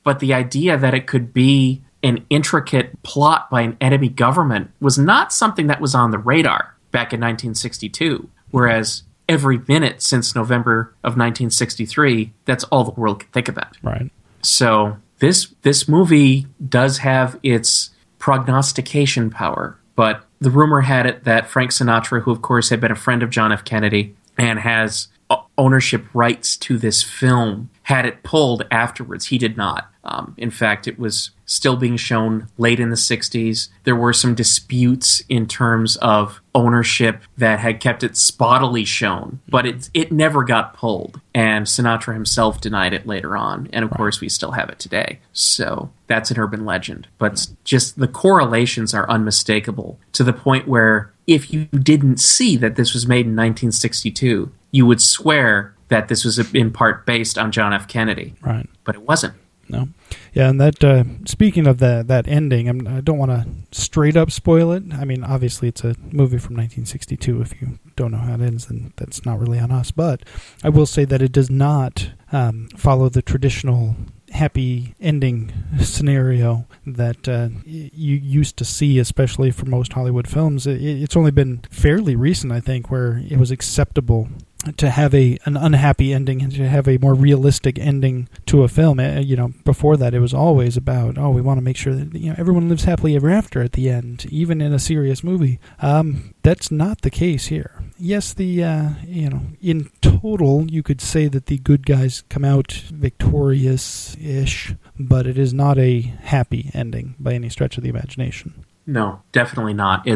S10: but the idea that it could be an intricate plot by an enemy government was not something that was on the radar back in 1962. Whereas every minute since November of 1963, that's all the world could think about.
S11: Right.
S10: So this movie does have its prognostication power, but the rumor had it that Frank Sinatra, who of course had been a friend of John F. Kennedy and has ownership rights to this film, had it pulled afterwards. He did not. In fact, it was still being shown late in the 60s. There were some disputes in terms of ownership that had kept it spottily shown, but it never got pulled. And Sinatra himself denied it later on. And of course, we still have it today. So that's an urban legend. But just the correlations are unmistakable to the point where if you didn't see that this was made in 1962, you would swear that this was in part based on John F. Kennedy.
S11: Right.
S10: But it wasn't.
S11: No. Yeah, and that, speaking of that ending, I don't want to straight up spoil it. I mean, obviously it's a movie from 1962. If you don't know how it ends, then that's not really on us. But I will say that it does not follow the traditional happy ending scenario that you used to see, especially for most Hollywood films. It's only been fairly recent, I think, where it was acceptable to have an unhappy ending and to have a more realistic ending to a film. Before that, it was always about, we want to make sure that everyone lives happily ever after at the end, even in a serious movie. That's not the case here. Yes, in total, you could say that the good guys come out victorious-ish, but it is not a happy ending by any stretch of the imagination.
S10: No, definitely not.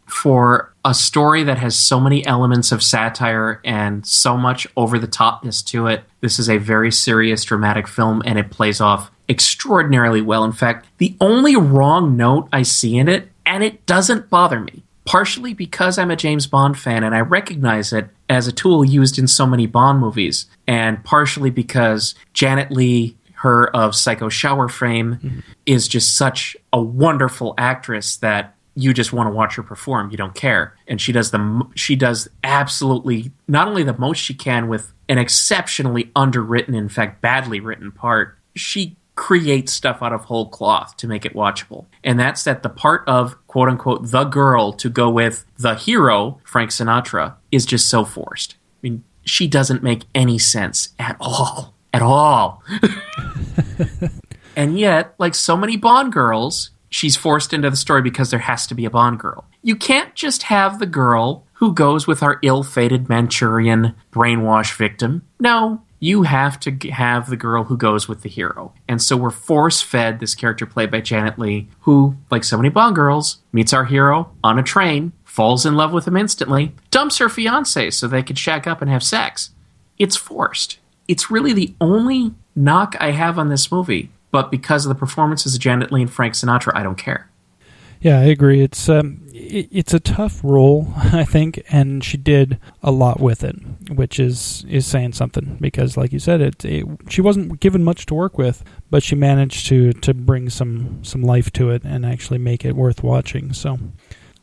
S10: For a story that has so many elements of satire and so much over-the-topness to it, this is a very serious, dramatic film, and it plays off extraordinarily well. In fact, the only wrong note I see in it, and it doesn't bother me, partially because I'm a James Bond fan and I recognize it as a tool used in so many Bond movies, and partially because Janet Leigh, her of Psycho Shower fame, is just such a wonderful actress that you just want to watch her perform. You don't care. And she does absolutely not only the most she can with an exceptionally underwritten, in fact, badly written part. She create stuff out of whole cloth to make it watchable. And that's that the part of, quote unquote, the girl to go with the hero, Frank Sinatra, is just so forced. I mean, she doesn't make any sense at all. At all. And yet, like so many Bond girls, she's forced into the story because there has to be a Bond girl. You can't just have the girl who goes with our ill-fated Manchurian brainwash victim. No, you have to have the girl who goes with the hero. And so we're force-fed this character played by Janet Leigh, who, like so many Bond girls, meets our hero on a train, falls in love with him instantly, dumps her fiancé so they could shack up and have sex. It's forced. It's really the only knock I have on this movie. But because of the performances of Janet Leigh and Frank Sinatra, I don't care.
S11: Yeah, I agree. It's a tough role, I think, and she did a lot with it, which is saying something. Because, like you said, she wasn't given much to work with, but she managed to bring some life to it and actually make it worth watching. So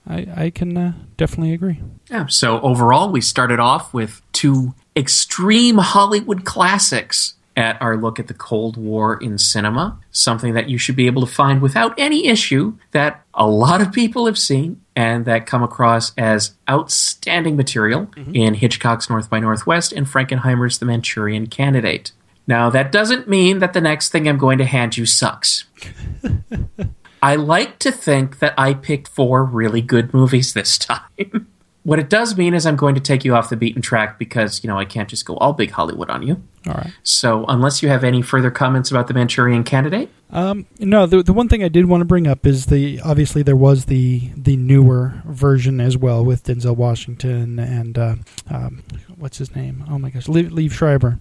S11: I can definitely agree.
S10: Yeah. So overall, we started off with two extreme Hollywood classics at our look at the Cold War in cinema, something that you should be able to find without any issue, that a lot of people have seen and that come across as outstanding material in Hitchcock's North by Northwest and Frankenheimer's The Manchurian Candidate. Now, that doesn't mean that the next thing I'm going to hand you sucks. I like to think that I picked 4 really good movies this time. What it does mean is I'm going to take you off the beaten track because, I can't just go all big Hollywood on you.
S11: All right.
S10: So unless you have any further comments about The Manchurian Candidate?
S11: No, the one thing I did want to bring up is obviously there was the newer version as well with Denzel Washington and, what's his name? Oh my gosh, Liev Schreiber.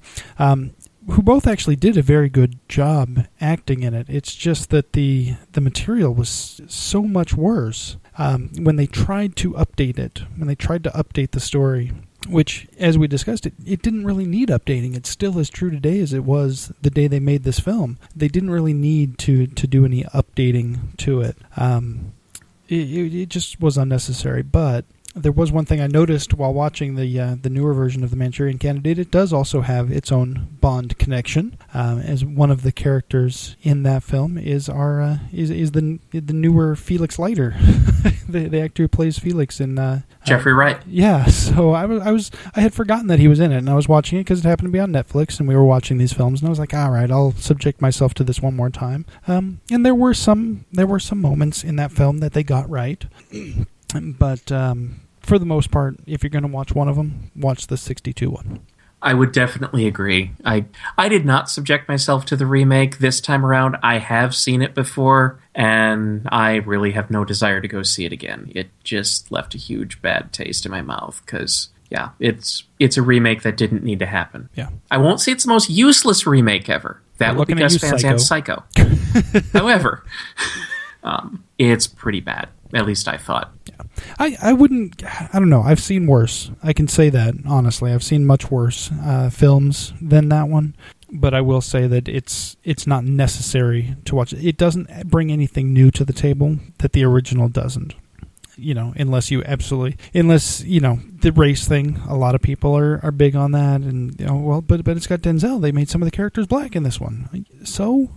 S11: Who both actually did a very good job acting in it. It's just that the material was so much worse when they tried to update it, when they tried to update the story, which, as we discussed, it didn't really need updating. It's still as true today as it was the day they made this film. They didn't really need to do any updating to it. It just was unnecessary, but there was one thing I noticed while watching the newer version of The Manchurian Candidate. It does also have its own Bond connection, as one of the characters in that film is the newer Felix Leiter, the actor who plays Felix in
S10: Jeffrey Wright.
S11: Yeah, so I had forgotten that he was in it, and I was watching it because it happened to be on Netflix, and we were watching these films, and I was like, all right, I'll subject myself to this one more time. And there were some moments in that film that they got right. But for the most part, if you're going to watch one of them, watch the 62 one.
S10: I would definitely agree. I did not subject myself to the remake this time around. I have seen it before, and I really have no desire to go see it again. It just left a huge bad taste in my mouth because, yeah, it's a remake that didn't need to happen.
S11: Yeah.
S10: I won't say it's the most useless remake ever. That would be Gus Van Sant's Psycho. However, it's pretty bad. At least I thought.
S11: Yeah. I don't know. I've seen worse. I can say that, honestly. I've seen much worse films than that one. But I will say that it's not necessary to watch it. It doesn't bring anything new to the table that the original doesn't. Unless the race thing, a lot of people are big on that, and but it's got Denzel. They made some of the characters black in this one, so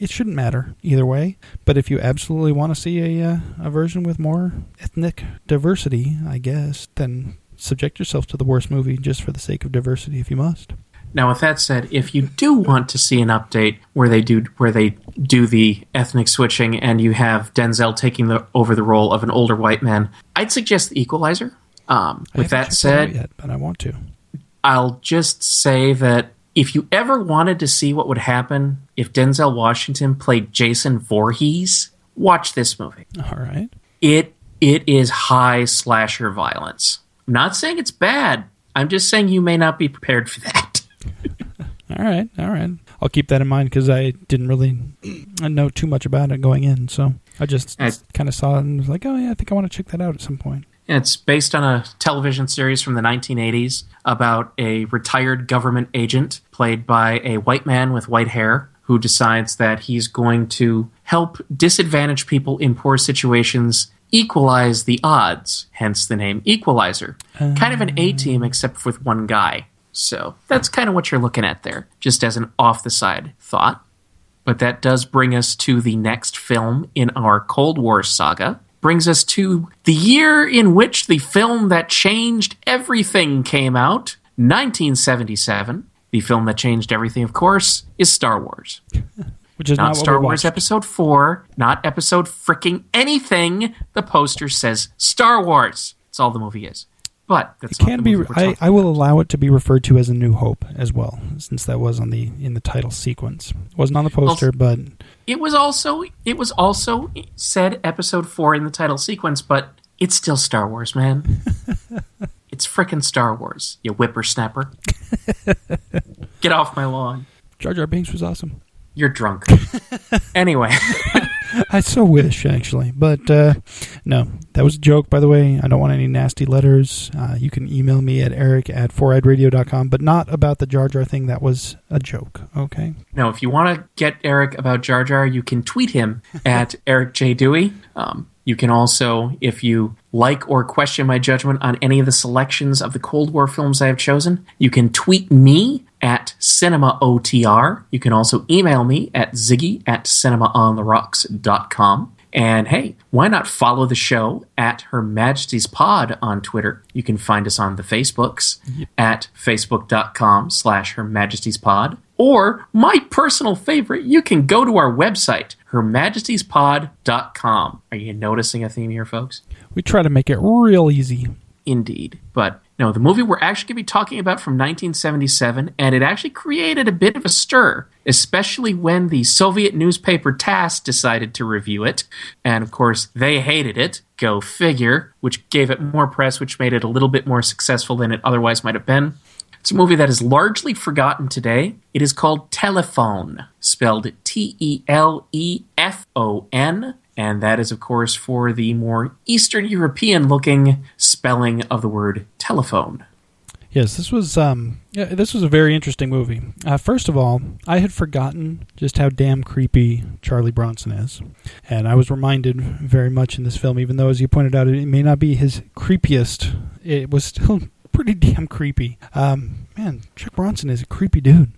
S11: it shouldn't matter either way. But if you absolutely want to see a version with more ethnic diversity, I guess, then subject yourself to the worst movie just for the sake of diversity, if you must.
S10: Now, with that said, if you do want to see an update where they do the ethnic switching and you have Denzel taking over the role of an older white man, I'd suggest The Equalizer. With that said,
S11: yet, but I want to.
S10: I'll just say that if you ever wanted to see what would happen if Denzel Washington played Jason Voorhees, watch this movie.
S11: All right.
S10: It is high slasher violence. I'm not saying it's bad. I'm just saying you may not be prepared for that.
S11: All right. I'll keep that in mind because I didn't really know too much about it going in, so I just kind of saw it and was like, oh yeah, I think I want to check that out at some point.
S10: It's based on a television series from the 1980s about a retired government agent played by a white man with white hair who decides that he's going to help disadvantaged people in poor situations equalize the odds, hence the name Equalizer. Kind of an A-team except with one guy. So that's kind of what you're looking at there, just as an off-the-side thought. But that does bring us to the next film in our Cold War saga. Brings us to the year in which the film that changed everything came out, 1977. The film that changed everything, of course, is Star Wars.
S11: Which is not
S10: Star Wars Episode 4, not episode fricking anything. The poster says Star Wars. That's all the movie is. But that's
S11: it can be. I will allow it to be referred to as A New Hope as well, since that was in the title sequence. It wasn't on the poster, but
S10: it was also said Episode 4 in the title sequence. But it's still Star Wars, man. It's frickin' Star Wars, you whippersnapper. Get off my lawn.
S11: Jar Jar Binks was awesome.
S10: You're drunk. Anyway.
S11: I so wish, actually. But, no. That was a joke, by the way. I don't want any nasty letters. You can email me at eric@foureyedradio.com, but not about the Jar Jar thing. That was a joke, okay?
S10: No, if you want to get Eric about Jar Jar, you can tweet him at Eric J. Dewey. You can also, if you like or question my judgment on any of the selections of the Cold War films I have chosen, you can tweet me at CinemaOTR. You can also email me at ziggy@cinemaontherocks.com. And hey, why not follow the show at Her Majesty's Pod on Twitter? You can find us on the Facebooks at facebook.com/Her Majesty's Pod. Or, my personal favorite, you can go to our website, hermajestiespod.com. Are you noticing a theme here, folks?
S11: We try to make it real easy.
S10: Indeed. But no, the movie we're actually going to be talking about from 1977, and it actually created a bit of a stir, especially when the Soviet newspaper TASS decided to review it. And of course, they hated it. Go figure, which gave it more press, which made it a little bit more successful than it otherwise might have been. It's a movie that is largely forgotten today. It is called Telephone, spelled Telefon, and that is, of course, for the more Eastern European-looking spelling of the word telephone.
S11: Yes, this was a very interesting movie. First of all, I had forgotten just how damn creepy Charlie Bronson is, and I was reminded very much in this film, even though, as you pointed out, it may not be his creepiest, it was still pretty damn creepy. Man, Chuck Bronson is a creepy dude.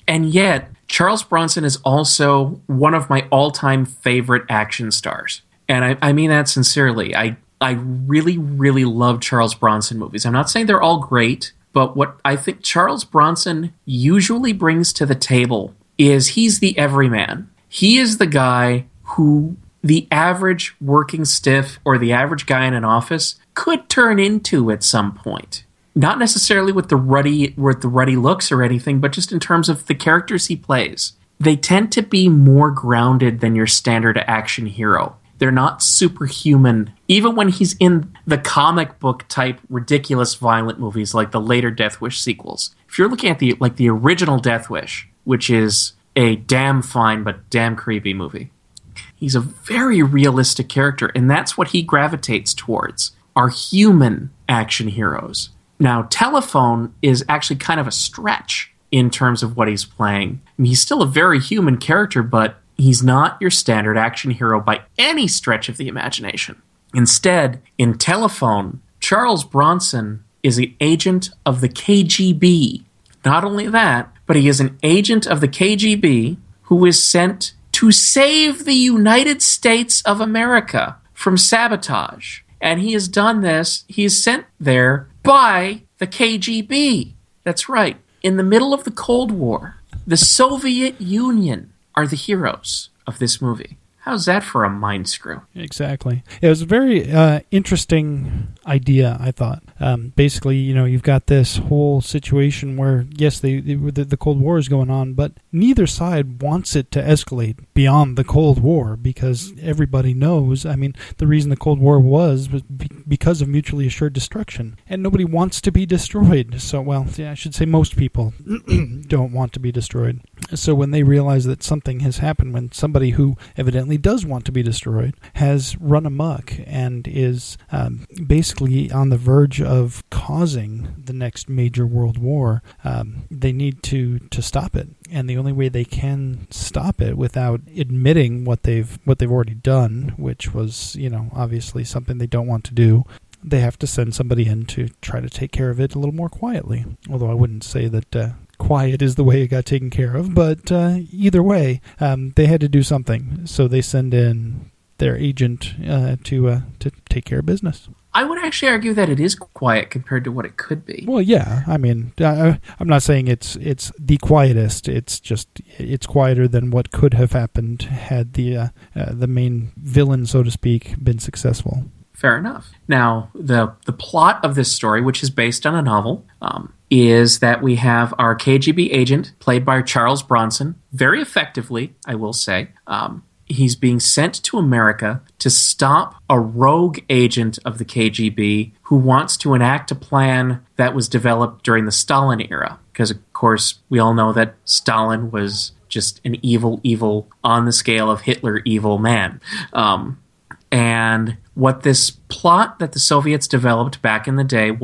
S10: And yet, Charles Bronson is also one of my all-time favorite action stars. And I mean that sincerely. I really, really love Charles Bronson movies. I'm not saying they're all great, but what I think Charles Bronson usually brings to the table is he's the everyman. He is the guy who the average working stiff or the average guy in an office could turn into at some point. Not necessarily with the ruddy looks or anything, but just in terms of the characters he plays. They tend to be more grounded than your standard action hero. They're not superhuman, even when he's in the comic book type ridiculous violent movies like the later Death Wish sequels. If you're looking at the original Death Wish, which is a damn fine but damn creepy movie, he's a very realistic character, and that's what he gravitates towards, are human action heroes. Now, Telephone is actually kind of a stretch in terms of what he's playing. I mean, he's still a very human character, but he's not your standard action hero by any stretch of the imagination. Instead, in Telephone, Charles Bronson is an agent of the KGB. Not only that, but he is an agent of the KGB who is sent to save the United States of America from sabotage. And he has done this, he is sent there by the KGB. That's right. In the middle of the Cold War, the Soviet Union are the heroes of this movie. How's that for a mind screw?
S11: Exactly. It was a very interesting idea, I thought. Basically, you've got this whole situation where, yes, the Cold War is going on, but neither side wants it to escalate beyond the Cold War because everybody knows, the reason the Cold War was because of mutually assured destruction. And nobody wants to be destroyed. So, I should say most people don't want to be destroyed. So when they realize that something has happened, when somebody who evidently does want to be destroyed has run amok and is basically on the verge of causing the next major world war, they need to stop it. And the only way they can stop it without admitting what they've already done, which was, obviously something they don't want to do, they have to send somebody in to try to take care of it a little more quietly. Although I wouldn't say that quiet is the way it got taken care of. But either way, they had to do something. So they send in their agent to take care of business.
S10: I would actually argue that it is quiet compared to what it could be.
S11: Well, yeah. I mean, I'm not saying it's the quietest. It's just it's quieter than what could have happened had the main villain, so to speak, been successful.
S10: Fair enough. Now, the plot of this story, which is based on a novel, is that we have our KGB agent, played by Charles Bronson, very effectively, I will say. He's being sent to America to stop a rogue agent of the KGB who wants to enact a plan that was developed during the Stalin era. Because, of course, we all know that Stalin was just an evil, on the scale of Hitler, evil man. And what this plot that the Soviets developed back in the day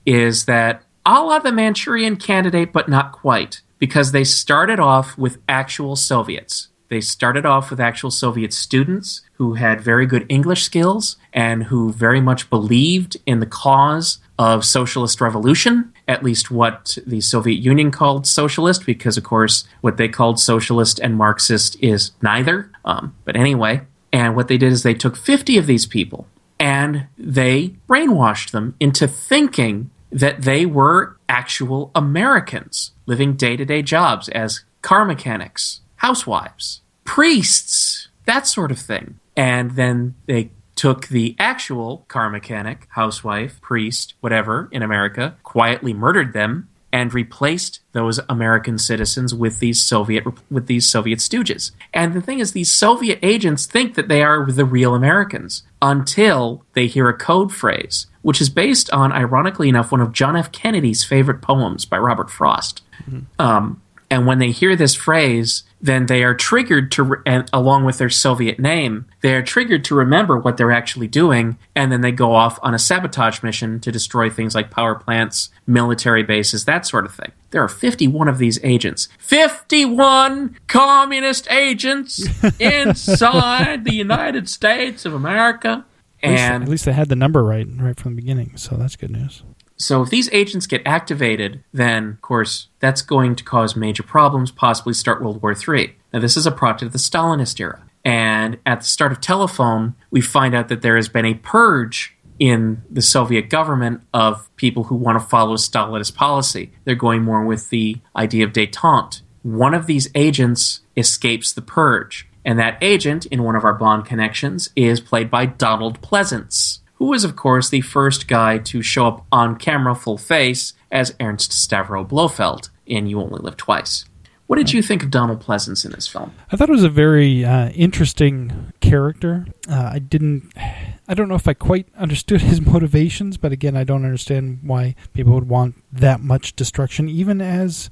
S10: is that a la the Manchurian Candidate, but not quite, because they started off with actual Soviets. They started off with actual Soviet students who had very good English skills and who very much believed in the cause of socialist revolution, at least what the Soviet Union called socialist, because, of course, what they called socialist and Marxist is neither. But anyway, and what they did is they took 50 of these people and they brainwashed them into thinking that they were actual Americans living day-to-day jobs as car mechanics, housewives, priests, that sort of thing. And then they took the actual car mechanic, housewife, priest, whatever, in America, quietly murdered them, and replaced those American citizens with these Soviet stooges. And the thing is, these Soviet agents think that they are the real Americans until they hear a code phrase, which is based on, ironically enough, one of John F. Kennedy's favorite poems by Robert Frost. Mm-hmm. And when they hear this phrase, then they are triggered to, and along with their Soviet name, they are triggered to remember what they're actually doing, and then they go off on a sabotage mission to destroy things like power plants, military bases, that sort of thing. There are 51 of these agents. 51 communist agents inside the United States of America.
S11: At least they had the number right from the beginning, so that's good news.
S10: So if these agents get activated, then, of course, that's going to cause major problems, possibly start World War III. Now, this is a product of the Stalinist era. And at the start of Telephone, we find out that there has been a purge in the Soviet government of people who want to follow Stalinist policy. They're going more with the idea of détente. One of these agents escapes the purge. And that agent, in one of our Bond connections, is played by Donald Pleasance, who was, of course, the first guy to show up on camera full face as Ernst Stavro Blofeld in You Only Live Twice. What did you think of Donald Pleasance in this film?
S11: I thought it was a very interesting character. I don't know if I quite understood his motivations, but again, I don't understand why people would want that much destruction, even as,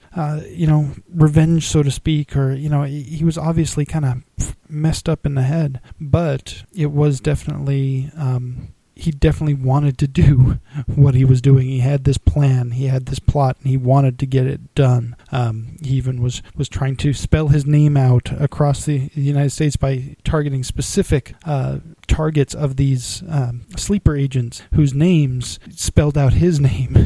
S11: revenge, so to speak, or, he was obviously kind of messed up in the head, but it was definitely... he definitely wanted to do what he was doing. He had this plan, he had this plot, and he wanted to get it done. He even was trying to spell his name out across the United States by targeting specific targets of these sleeper agents whose names spelled out his name.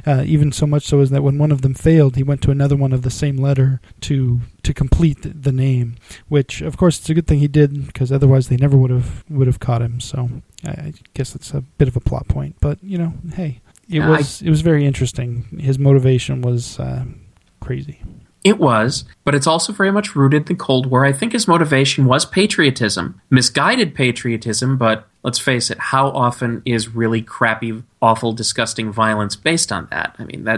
S11: Even so much so as that when one of them failed, he went to another one of the same letter to complete the name, which of course it's a good thing he did, because otherwise they never would have caught him. So I guess it's a bit of a plot point, but hey, it was very interesting. His motivation was crazy.
S10: It was, but it's also very much rooted in the Cold War. I think his motivation was patriotism, misguided patriotism, but let's face it, how often is really crappy, awful, disgusting violence based on that? I mean,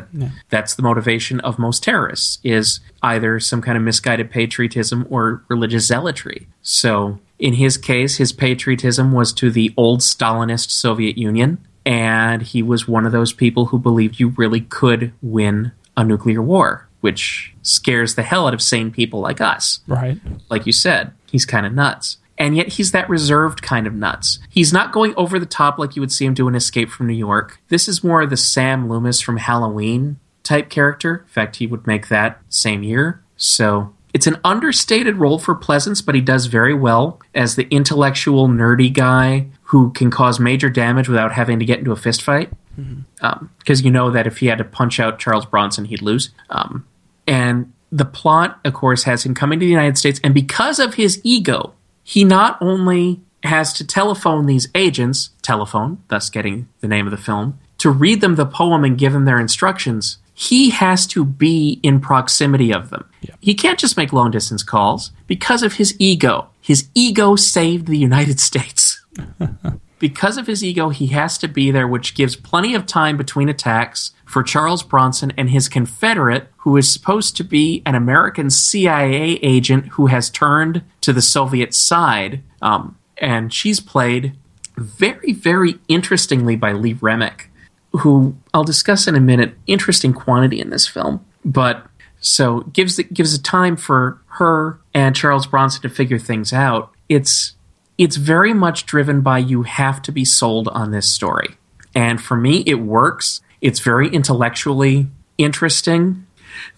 S10: that's the motivation of most terrorists, is either some kind of misguided patriotism or religious zealotry. So in his case, his patriotism was to the old Stalinist Soviet Union, and he was one of those people who believed you really could win a nuclear war, which scares the hell out of sane people like us.
S11: Right.
S10: Like you said, he's kind of nuts. And yet he's that reserved kind of nuts. He's not going over the top like you would see him do in Escape from New York. This is more the Sam Loomis from Halloween type character. In fact, he would make that same year. So it's an understated role for Pleasance, but he does very well as the intellectual, nerdy guy who can cause major damage without having to get into a fist fight. Because you know that if he had to punch out Charles Bronson, he'd lose. And the plot, of course, has him coming to the United States, and because of his ego, he not only has to telephone these agents, thus getting the name of the film, to read them the poem and give them their instructions, he has to be in proximity of them. Yeah. He can't just make long-distance calls because of his ego. His ego saved the United States. Because of his ego, he has to be there, which gives plenty of time between attacks for Charles Bronson and his confederate, who is supposed to be an American CIA agent who has turned to the Soviet side. And she's played very, very interestingly by Lee Remick, who I'll discuss in a minute. Interesting quantity in this film. But so gives a time for her and Charles Bronson to figure things out. It's very much driven by you have to be sold on this story. And for me, it works. It's very intellectually interesting.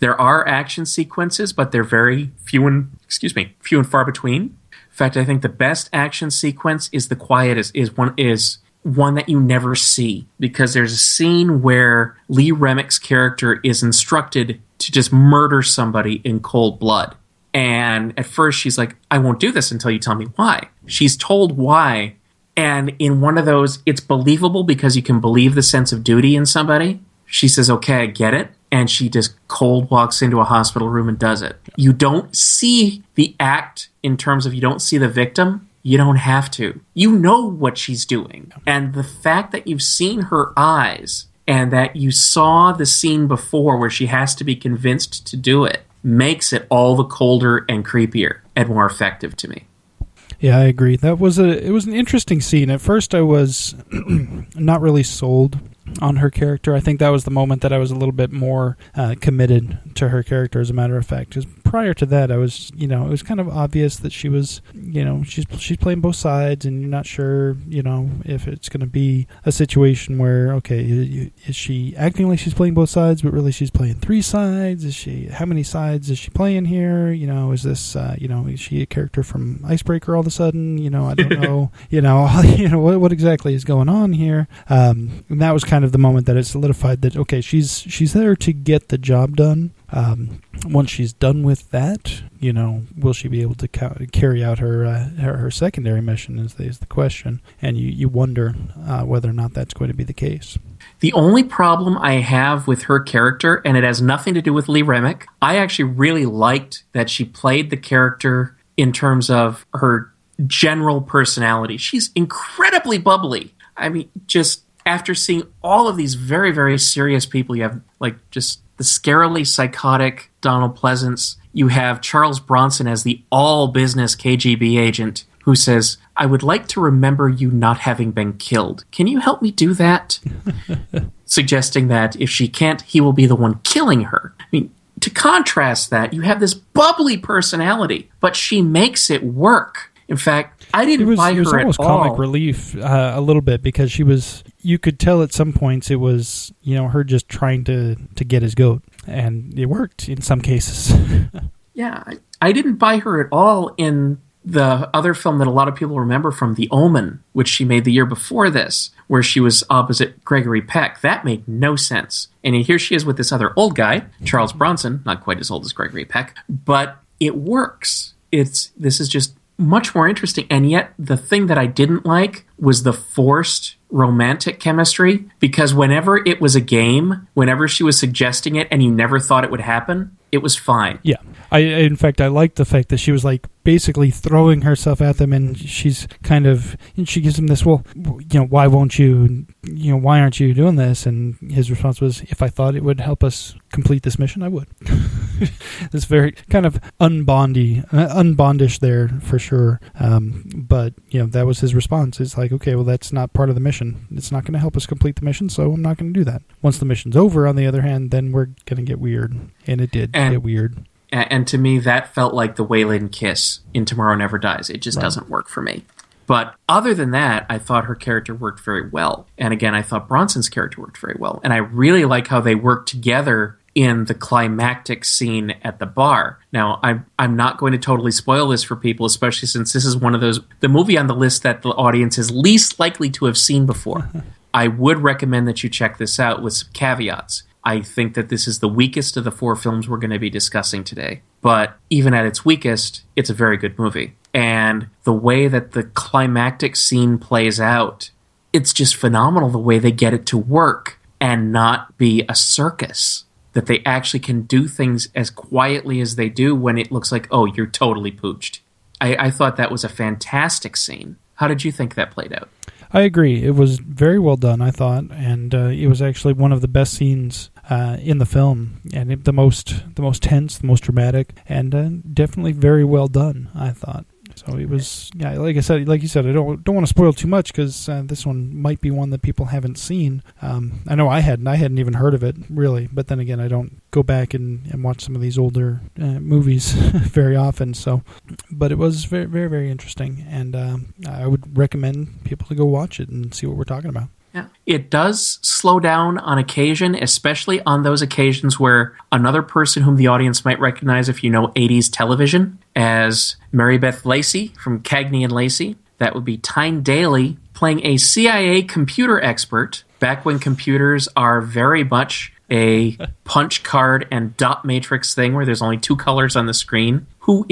S10: There are action sequences, but they're very few and far between. In fact, I think the best action sequence is the quietest, is one that you never see, because there's a scene where Lee Remick's character is instructed to just murder somebody in cold blood. And at first she's like, I won't do this until you tell me why. She's told why. And in one of those, it's believable because you can believe the sense of duty in somebody. She says, okay, I get it. And she just cold walks into a hospital room and does it. You don't see the act in terms of you don't see the victim. You don't have to. You know what she's doing. And the fact that you've seen her eyes and that you saw the scene before where she has to be convinced to do it makes it all the colder and creepier and more effective to me.
S11: Yeah, I agree. It was an interesting scene. At first I was not really sold on her character. I think that was the moment that I was a little bit more committed to her character, as a matter of fact. Because prior to that, I was, it was kind of obvious that she was, she's playing both sides, and you're not sure, if it's going to be a situation where, okay, is she acting like she's playing both sides, but really she's playing three sides? How many sides is she playing here? Is this, is she a character from Icebreaker all of a sudden? I don't know, what exactly is going on here? And that was kind of the moment that it solidified that, okay, she's there to get the job done. Once she's done with that, will she be able to carry out her secondary mission is the question. And you wonder whether or not that's going to be the case.
S10: The only problem I have with her character, and it has nothing to do with Lee Remick, I actually really liked that she played the character in terms of her general personality. She's incredibly bubbly. I mean, just after seeing all of these very, very serious people, you have just the scarily psychotic Donald Pleasance. You have Charles Bronson as the all-business KGB agent who says, I would like to remember you not having been killed. Can you help me do that? Suggesting that if she can't, he will be the one killing her. I mean, to contrast that, you have this bubbly personality, but she makes it work. In fact, I didn't buy her at all. It was almost comic
S11: relief a little bit, because you could tell at some points it was, her just trying to get his goat. And it worked in some cases.
S10: Yeah, I didn't buy her at all in the other film that a lot of people remember from, The Omen, which she made the year before this, where she was opposite Gregory Peck. That made no sense. And here she is with this other old guy, Charles Bronson, not quite as old as Gregory Peck, but it works. This is just much more interesting. And yet the thing that I didn't like was the forced romantic chemistry, because whenever it was a game, whenever she was suggesting it and you never thought it would happen, it was fine.
S11: Yeah. In fact, I liked the fact that she was basically throwing herself at them, and she's and she gives him this, well, why won't you, why aren't you doing this? And his response was, if I thought it would help us complete this mission, I would. This very kind of unbondish there for sure. But, that was his response. It's like, okay, well, that's not part of the mission. It's not going to help us complete the mission, so I'm not going to do that. Once the mission's over, on the other hand, then we're going to get weird. And it did get weird.
S10: And to me, that felt like the Wayland kiss in Tomorrow Never Dies. It just doesn't work for me. But other than that, I thought her character worked very well. And again, I thought Bronson's character worked very well. And I really like how they worked together in the climactic scene at the bar. Now, I'm not going to totally spoil this for people, especially since this is one of the movie on the list that the audience is least likely to have seen before. I would recommend that you check this out with some caveats. I think that this is the weakest of the 4 films we're going to be discussing today. But even at its weakest, it's a very good movie. And the way that the climactic scene plays out, it's just phenomenal the way they get it to work and not be a circus. That they actually can do things as quietly as they do when it looks like, oh, you're totally pooched. I thought that was a fantastic scene. How did you think that played out?
S11: I agree. It was very well done, I thought, and it was actually one of the best scenes in the film, and the most tense, the most dramatic, and definitely very well done, I thought. So it was, yeah, like you said, I don't want to spoil too much because this one might be one that people haven't seen. I know I hadn't even heard of it really, but then again, I don't go back and watch some of these older movies very often. So, but it was very, very, very interesting, and I would recommend people to go watch it and see what we're talking about.
S10: Yeah. It does slow down on occasion, especially on those occasions where another person whom the audience might recognize if you know 80s television as Mary Beth Lacey from Cagney and Lacey. That would be Tyne Daly playing a CIA computer expert back when computers are very much a punch card and dot matrix thing where there's only 2 colors on the screen, who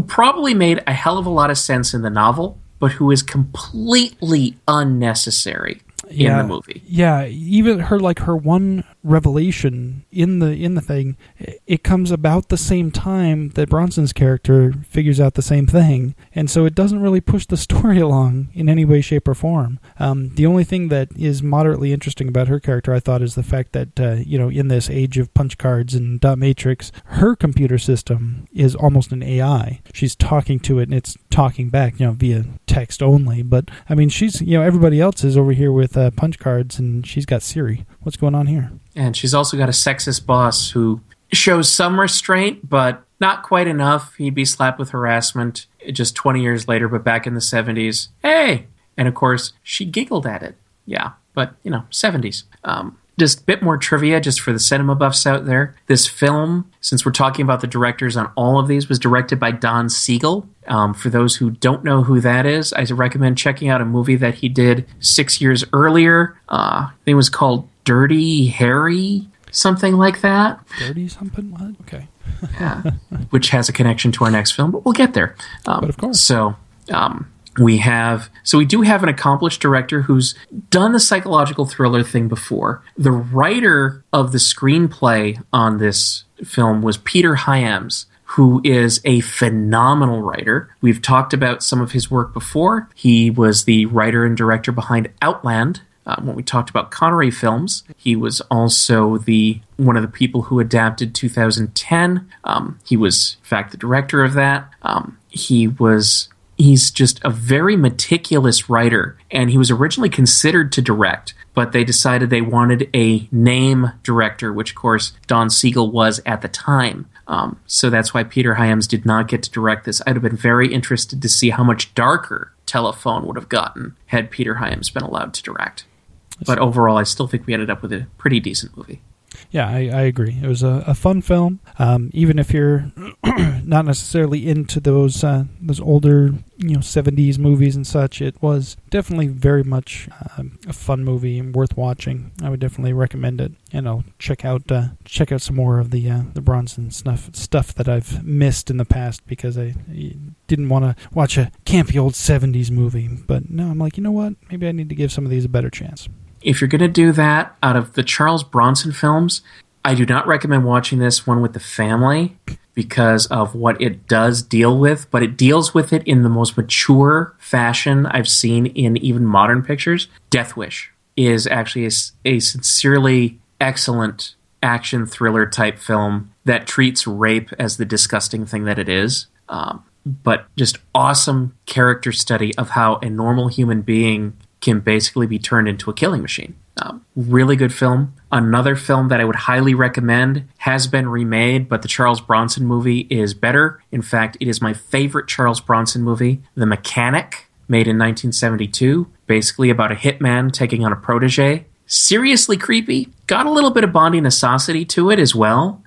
S10: probably made a hell of a lot of sense in the novel, but who is completely unnecessary in the movie.
S11: Yeah, even her one revelation in the thing, it comes about the same time that Bronson's character figures out the same thing, and so it doesn't really push the story along in any way, shape, or form. The only thing that is moderately interesting about her character, I thought, is the fact that in this age of punch cards and dot matrix, her computer system is almost an AI. She's talking to it, and it's talking back, via text only. But I mean, she's everybody else is over here with punch cards, and she's got Siri. What's going on here?
S10: And she's also got a sexist boss who shows some restraint, but not quite enough. He'd be slapped with harassment just 20 years later, but back in the 70s, hey! And of course, she giggled at it. Yeah, but, 70s. Just a bit more trivia, just for the cinema buffs out there. This film, since we're talking about the directors on all of these, was directed by Don Siegel. For those who don't know who that is, I recommend checking out a movie that he did 6 years earlier. I think it was called Dirty Harry, something like that.
S11: Dirty something? What? Okay.
S10: Yeah, which has a connection to our next film, but we'll get there.
S11: But of course.
S10: So we do have an accomplished director who's done the psychological thriller thing before. The writer of the screenplay on this film was Peter Hyams, who is a phenomenal writer. We've talked about some of his work before. He was the writer and director behind Outland, when we talked about Connery films. He was also one of the people who adapted 2010. He was, in fact, the director of that. He's just a very meticulous writer, and he was originally considered to direct, but they decided they wanted a name director, which, of course, Don Siegel was at the time. So that's why Peter Hyams did not get to direct this. I'd have been very interested to see how much darker Telephone would have gotten had Peter Hyams been allowed to direct. But overall, I still think we ended up with a pretty decent movie.
S11: Yeah, I agree. It was a fun film. Even if you're not necessarily into those older 70s movies and such, it was definitely very much a fun movie and worth watching. I would definitely recommend it, and I'll check out some more of the Bronson stuff that I've missed in the past because I didn't want to watch a campy old 70s movie. But no, I'm like, you know what? Maybe I need to give some of these a better chance.
S10: If you're going to do that, out of the Charles Bronson films, I do not recommend watching this one with the family because of what it does deal with, but it deals with it in the most mature fashion I've seen in even modern pictures. Death Wish is actually a sincerely excellent action thriller type film that treats rape as the disgusting thing that it is, but just awesome character study of how a normal human being can basically be turned into a killing machine. Really good film. Another film that I would highly recommend has been remade, but the Charles Bronson movie is better. In fact, it is my favorite Charles Bronson movie, The Mechanic, made in 1972, basically about a hitman taking on a protege. Seriously creepy. Got a little bit of Bondi Necessity to it as well.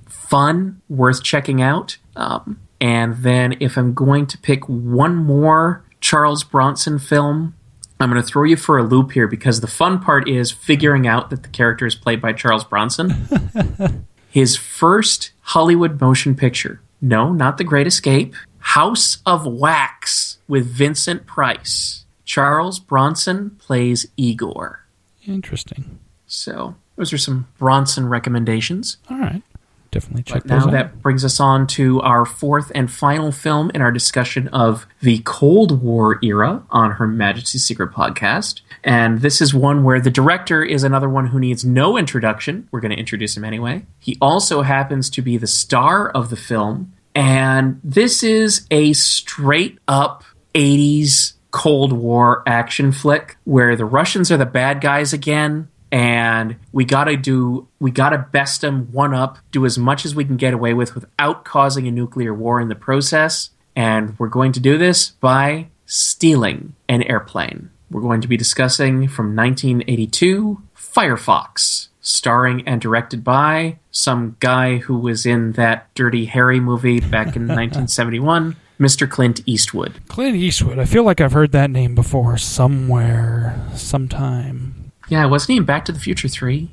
S10: Fun, worth checking out. And then if I'm going to pick one more Charles Bronson film, I'm going to throw you for a loop here because the fun part is figuring out that the character is played by Charles Bronson. His first Hollywood motion picture, no, not The Great Escape, House of Wax with Vincent Price. Charles Bronson plays Igor.
S11: Interesting.
S10: So those are some Bronson recommendations.
S11: All right. Definitely check
S10: but
S11: those
S10: now
S11: out.
S10: That brings us on to our fourth and final film in our discussion of the Cold War era on Her Majesty's Secret Podcast. And this is one where the director is another one who needs no introduction. We're going to introduce him anyway. He also happens to be the star of the film. And this is a straight-up 80s Cold War action flick where the Russians are the bad guys again. And we gotta best them one up, do as much as we can get away with without causing a nuclear war in the process. And we're going to do this by stealing an airplane. We're going to be discussing from 1982, Firefox, starring and directed by some guy who was in that Dirty Harry movie back in 1971, Mr. Clint Eastwood.
S11: Clint Eastwood. I feel like I've heard that name before somewhere, sometime.
S10: Yeah, wasn't he in Back to the Future 3?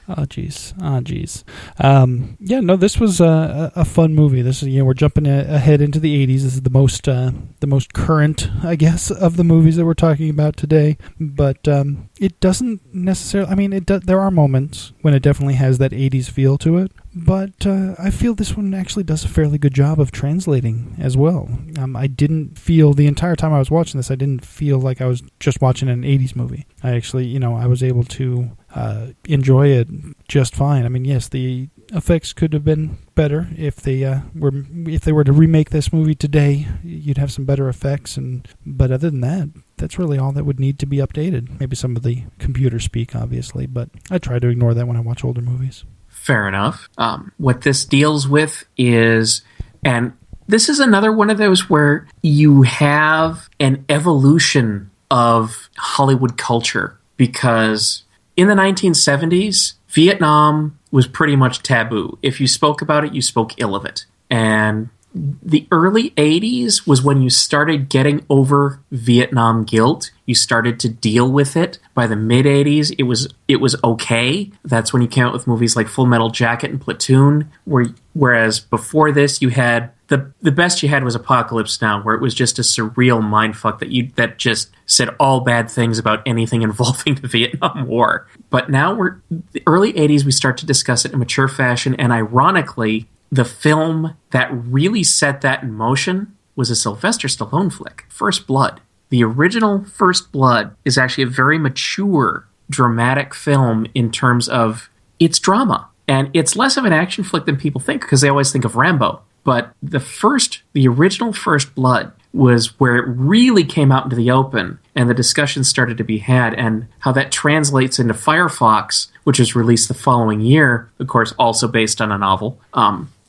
S11: Oh, jeez. Yeah, no, this was a fun movie. This is, we're jumping ahead into the 80s. This is the most current, I guess, of the movies that we're talking about today. But it doesn't necessarily, I mean, there are moments when it definitely has that 80s feel to it. But I feel this one actually does a fairly good job of translating as well. I didn't feel, the entire time I was watching this, I didn't feel like I was just watching an 80s movie. I actually, I was able to enjoy it just fine. I mean, yes, the effects could have been better if they were to remake this movie today. You'd have some better effects, but other than that, that's really all that would need to be updated. Maybe some of the computer speak, obviously, but I try to ignore that when I watch older movies.
S10: Fair enough. What this deals with is, and this is another one of those where you have an evolution of Hollywood culture, because in the 1970s, Vietnam was pretty much taboo. If you spoke about it, you spoke ill of it. And the early 80s was when you started getting over Vietnam guilt. You started to deal with it. By the mid-80s, it was okay. That's when you came out with movies like Full Metal Jacket and Platoon, whereas before this, you had the best you had was Apocalypse Now, where it was just a surreal mindfuck that just said all bad things about anything involving the Vietnam War. But now the early 80s, we start to discuss it in a mature fashion, and ironically, the film that really set that in motion was a Sylvester Stallone flick, First Blood. The original First Blood is actually a very mature, dramatic film in terms of its drama. And it's less of an action flick than people think, because they always think of Rambo. But the original First Blood was where it really came out into the open, and the discussion started to be had, and how that translates into Firefox, which was released the following year, of course, also based on a novel,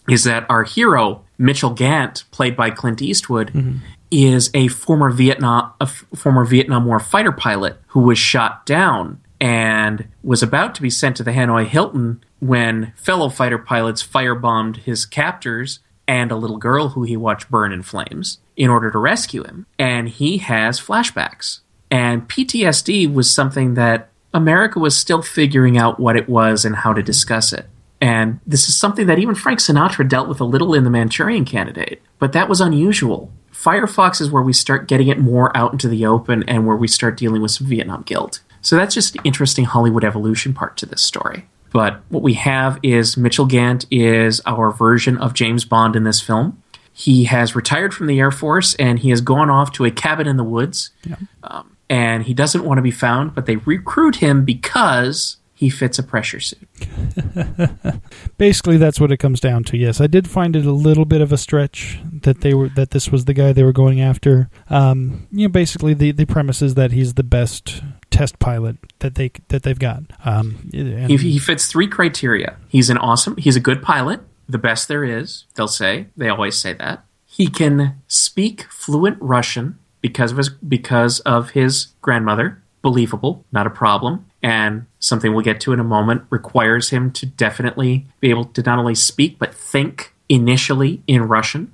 S10: is that our hero, Mitchell Gant, played by Clint Eastwood, is a former Vietnam War fighter pilot who was shot down and was about to be sent to the Hanoi Hilton when fellow fighter pilots firebombed his captors and a little girl who he watched burn in flames in order to rescue him. And he has flashbacks. And PTSD was something that America was still figuring out what it was and how to discuss it. And this is something that even Frank Sinatra dealt with a little in The Manchurian Candidate. But that was unusual. Firefox is where we start getting it more out into the open and where we start dealing with some Vietnam guilt. So that's just an interesting Hollywood evolution part to this story. But what we have is Mitchell Gant is our version of James Bond in this film. He has retired from the Air Force, and he has gone off to a cabin in the woods. Yeah. And he doesn't want to be found, but they recruit him because he fits a pressure suit.
S11: Basically, that's what it comes down to. Yes, I did find it a little bit of a stretch that this was the guy they were going after. Basically the premise is that he's the best test pilot that they've got.
S10: He fits three criteria. He's a good pilot, the best there is. They always say that. He can speak fluent Russian because of his grandmother. Believable, not a problem. And something we'll get to in a moment requires him to definitely be able to not only speak, but think initially in Russian.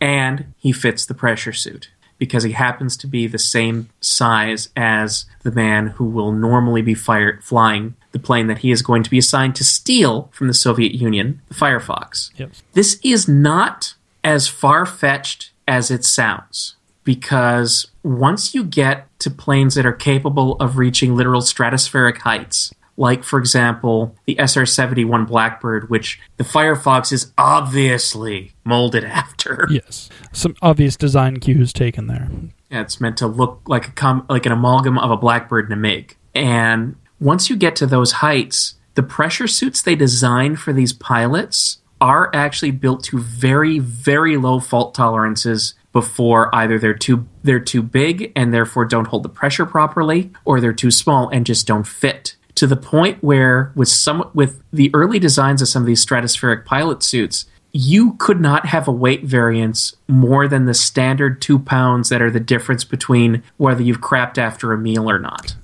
S10: And he fits the pressure suit. because he happens to be the same size as the man who will normally be flying the plane that he is going to be assigned to steal from the Soviet Union, the Firefox.
S11: Yep.
S10: This is not as far-fetched as it sounds, because once you get to planes that are capable of reaching literal stratospheric heights, like, for example, the SR-71 Blackbird, which the Firefox is obviously molded after.
S11: Yes. Some obvious design cues taken there.
S10: Yeah, it's meant to look like an amalgam of a Blackbird and a MiG. And once you get to those heights, the pressure suits they design for these pilots are actually built to very, very low fault tolerances before either they're too big and therefore don't hold the pressure properly, or they're too small and just don't fit. To the point where with the early designs of some of these stratospheric pilot suits, you could not have a weight variance more than the standard 2 pounds that are the difference between whether you've crapped after a meal or not.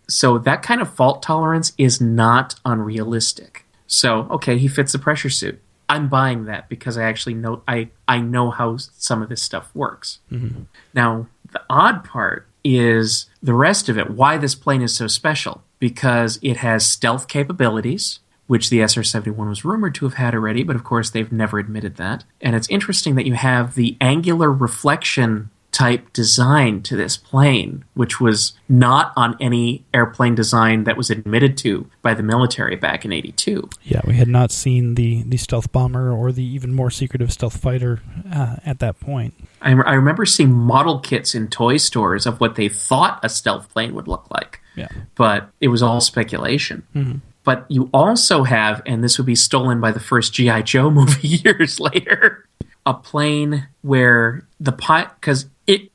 S10: So that kind of fault tolerance is not unrealistic. So, okay, he fits the pressure suit. I'm buying that because I actually know I know how some of this stuff works. Mm-hmm. Now, the odd part is the rest of it, why this plane is so special. Because it has stealth capabilities, which the SR-71 was rumored to have had already, but of course they've never admitted that. And it's interesting that you have the angular reflection type design to this plane, which was not on any airplane design that was admitted to by the military back in 1982.
S11: Yeah, we had not seen the stealth bomber or the even more secretive stealth fighter at that point.
S10: I remember seeing model kits in toy stores of what they thought a stealth plane would look like.
S11: Yeah.
S10: But it was all speculation.
S11: Mm-hmm.
S10: But you also have, and this would be stolen by the first G.I. Joe movie years later, a plane where because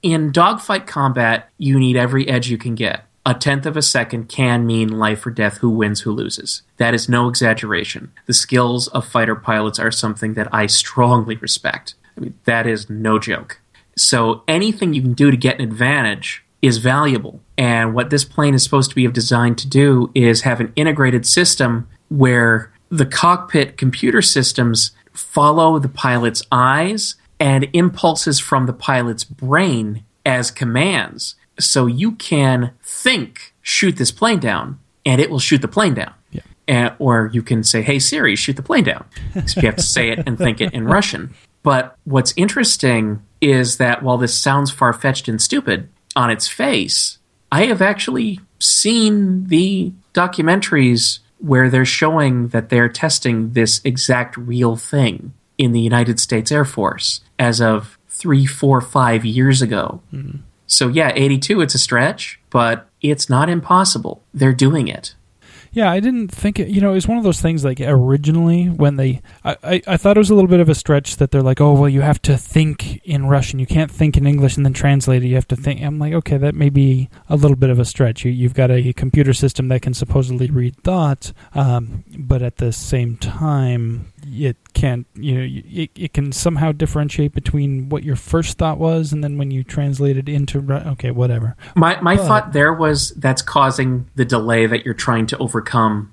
S10: in dogfight combat, you need every edge you can get. A tenth of a second can mean life or death, who wins, who loses. That is no exaggeration. The skills of fighter pilots are something that I strongly respect. I mean, that is no joke. So anything you can do to get an advantage is valuable. And what this plane is supposed to be designed to do is have an integrated system where the cockpit computer systems follow the pilot's eyes and impulses from the pilot's brain as commands. So you can think, shoot this plane down, and it will shoot the plane down. Yeah. Or you can say, hey, Siri, shoot the plane down. So you have to say it and think it in Russian. But what's interesting is that while this sounds far-fetched and stupid on its face, I have actually seen the documentaries where they're showing that they're testing this exact real thing in the United States Air Force as of 3, 4, 5 years ago. Mm-hmm. So yeah, 82, it's a stretch, but it's not impossible. They're doing it.
S11: Yeah, I didn't think it, it was one of those things like originally when I thought it was a little bit of a stretch that they're like, oh, well, you have to think in Russian. You can't think in English and then translate it. You have to think. I'm like, okay, that may be a little bit of a stretch. You've got a computer system that can supposedly read thoughts, but at the same time, it can't, it can somehow differentiate between what your first thought was and then when you translate it into, okay, whatever.
S10: My thought there was that's causing the delay that you're trying to overcome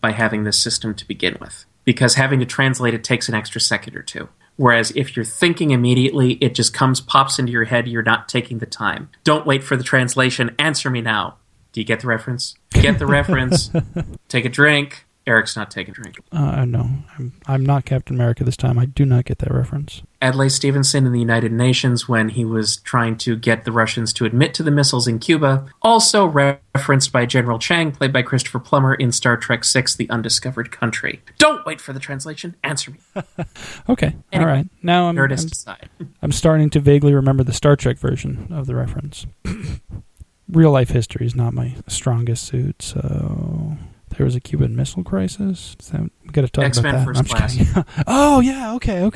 S10: by having this system to begin with. Because having to translate it takes an extra second or two. Whereas if you're thinking immediately, it just pops into your head, you're not taking the time. Don't wait for the translation, answer me now. Do you get the reference? Get the reference. Take a drink. Eric's not taking a drink.
S11: No, I'm not Captain America this time. I do not get that reference.
S10: Adlai Stevenson in the United Nations, when he was trying to get the Russians to admit to the missiles in Cuba, also referenced by General Chang, played by Christopher Plummer in Star Trek VI, The Undiscovered Country. Don't wait for the translation. Answer me.
S11: Okay,
S10: anyway,
S11: all right. Now I'm starting to vaguely remember the Star Trek version of the reference. Real life history is not my strongest suit, so... There was a Cuban Missile Crisis. We got to talk
S10: X-Men
S11: about that.
S10: First Class.
S11: Oh yeah, okay.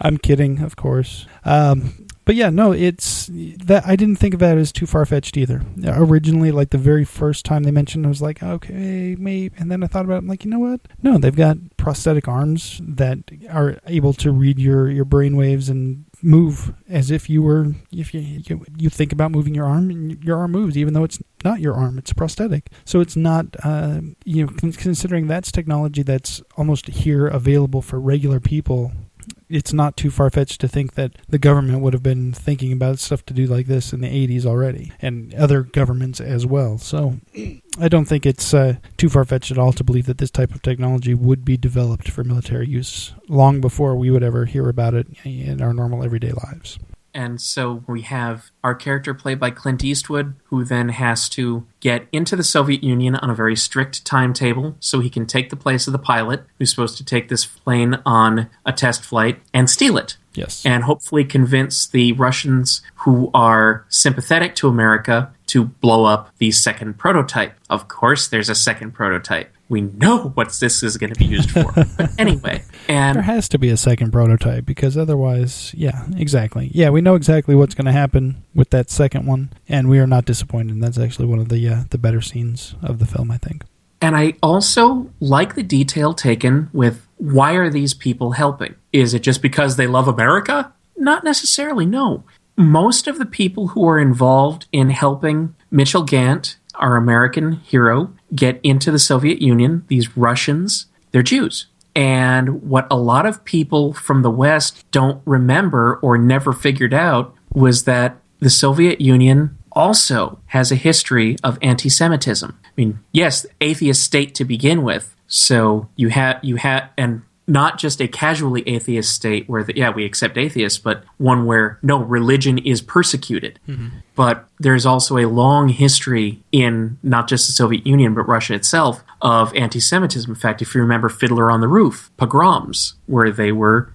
S11: I'm kidding, of course. But yeah, no, it's that I didn't think of that as too far-fetched either. Originally, like the very first time they mentioned it, I was like, okay, maybe. And then I thought about it, I'm like, you know what? No, they've got prosthetic arms that are able to read your brain waves and move as if you think about moving your arm, and your arm moves, even though it's not your arm, it's a prosthetic. So it's not, considering that's technology that's almost here available for regular people, it's not too far-fetched to think that the government would have been thinking about stuff to do like this in the 80s already, and other governments as well. So I don't think it's too far-fetched at all to believe that this type of technology would be developed for military use long before we would ever hear about it in our normal everyday lives.
S10: And so we have our character played by Clint Eastwood, who then has to get into the Soviet Union on a very strict timetable so he can take the place of the pilot who's supposed to take this plane on a test flight and steal it.
S11: Yes.
S10: And hopefully convince the Russians who are sympathetic to America to blow up the second prototype. Of course, there's a second prototype. We know what this is going to be used for. But anyway. And
S11: there has to be a second prototype, because otherwise, yeah, exactly. Yeah, we know exactly what's going to happen with that second one, and we are not disappointed. That's actually one of the better scenes of the film, I think.
S10: And I also like the detail taken with, why are these people helping? Is it just because they love America? Not necessarily, no. Most of the people who are involved in helping Mitchell Gant, our American hero, get into the Soviet Union, these Russians, they're Jews. And what a lot of people from the West don't remember or never figured out was that the Soviet Union also has a history of anti-Semitism. I mean, yes, atheist state to begin with. So you have, and not just a casually atheist state where, we accept atheists, but one where, no, religion is persecuted. Mm-hmm. But there's also a long history in not just the Soviet Union, but Russia itself, of anti-Semitism. In fact, if you remember Fiddler on the Roof, pogroms, where they were,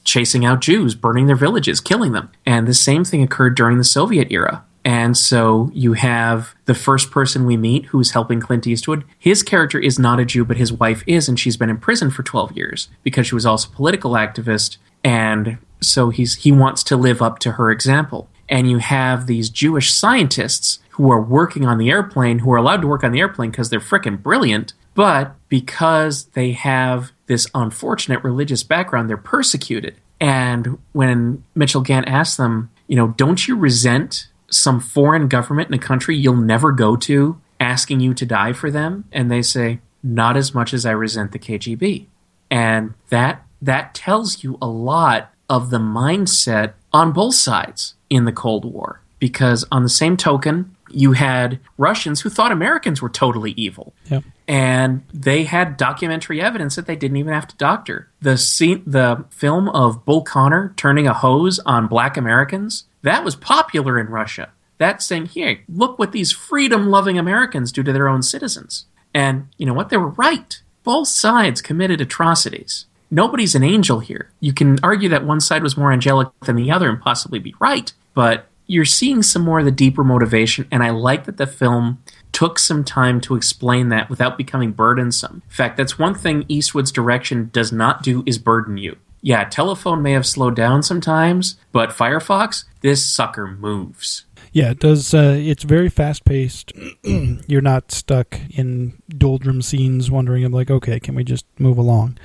S10: chasing out Jews, burning their villages, killing them. And the same thing occurred during the Soviet era. And so you have the first person we meet who's helping Clint Eastwood. His character is not a Jew, but his wife is, and she's been in prison for 12 years because she was also a political activist. And so he wants to live up to her example. And you have these Jewish scientists who are working on the airplane, who are allowed to work on the airplane because they're frickin' brilliant, but because they have this unfortunate religious background, they're persecuted. And when Mitchell Gant asks them, don't you resent some foreign government in a country you'll never go to asking you to die for them? And they say, not as much as I resent the KGB. And that tells you a lot of the mindset on both sides in the Cold War. Because on the same token, you had Russians who thought Americans were totally evil.
S11: Yep.
S10: And they had documentary evidence that they didn't even have to doctor. The film of Bull Connor turning a hose on black Americans, that was popular in Russia. That's saying, here, look what these freedom-loving Americans do to their own citizens. And you know what? They were right. Both sides committed atrocities. Nobody's an angel here. You can argue that one side was more angelic than the other and possibly be right, but you're seeing some more of the deeper motivation, and I like that the film took some time to explain that without becoming burdensome. In fact, that's one thing Eastwood's direction does not do, is burden you. Yeah, Telephone may have slowed down sometimes, but Firefox, this sucker moves.
S11: Yeah, it does. It's very fast-paced. You're not stuck in doldrum scenes wondering, okay, can we just move along?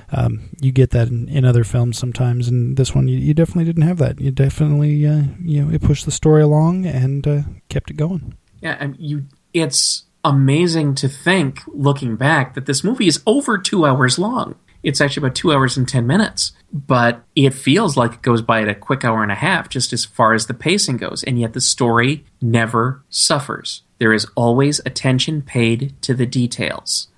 S11: You get that in other films sometimes, and this one, you definitely didn't have that. You definitely, it pushed the story along and kept it going.
S10: Yeah, it's amazing to think, looking back, that this movie is over 2 hours long. It's actually about 2 hours and 10 minutes, but it feels like it goes by at a quick hour and a half, just as far as the pacing goes, and yet the story never suffers. There is always attention paid to the details.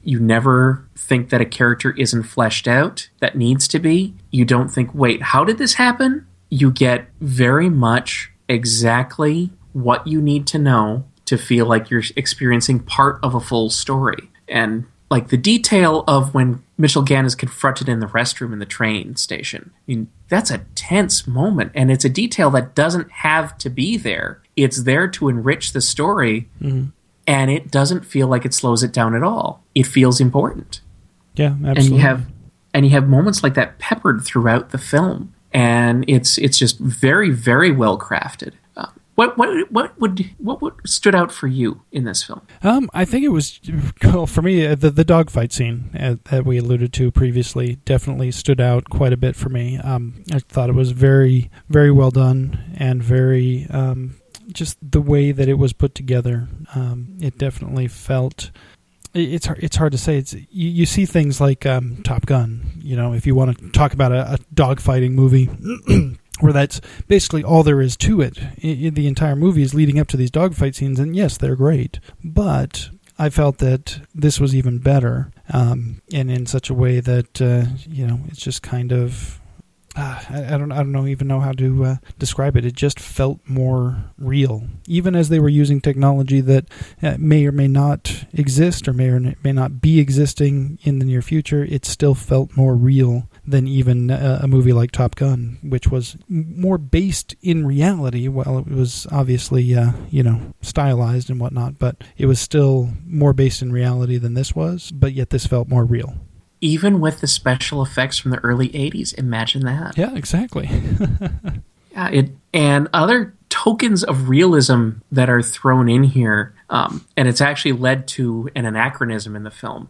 S10: You never think that a character isn't fleshed out that needs to be. You don't think, wait, how did this happen? You get very much exactly what you need to know to feel like you're experiencing part of a full story. And like the detail of when Mitchell Gant is confronted in the restroom in the train station. I mean, that's a tense moment, and it's a detail that doesn't have to be there. It's there to enrich the story, and it doesn't feel like it slows it down at all. It feels important.
S11: Yeah, absolutely.
S10: And you have moments like that peppered throughout the film, and it's just very, very well crafted. What stood out for you in this film?
S11: I think it was, well, for me, the dogfight scene that we alluded to previously definitely stood out quite a bit for me. I thought it was very, very well done, and very just the way that it was put together. It definitely felt. It's hard to say. You see things like Top Gun, if you want to talk about a dogfighting movie where that's basically all there is to it, the entire movie is leading up to these dogfight scenes, and yes, they're great, but I felt that this was even better, and in such a way that it's just kind of I don't even know how to describe it. It just felt more real, even as they were using technology that may or may not exist or may not be existing in the near future. It still felt more real than even a movie like Top Gun, which was more based in reality. Well, it was obviously stylized and whatnot, but it was still more based in reality than this was. But yet this felt more real.
S10: Even with the special effects from the early 80s, imagine that.
S11: Yeah, exactly.
S10: And other tokens of realism that are thrown in here, and it's actually led to an anachronism in the film.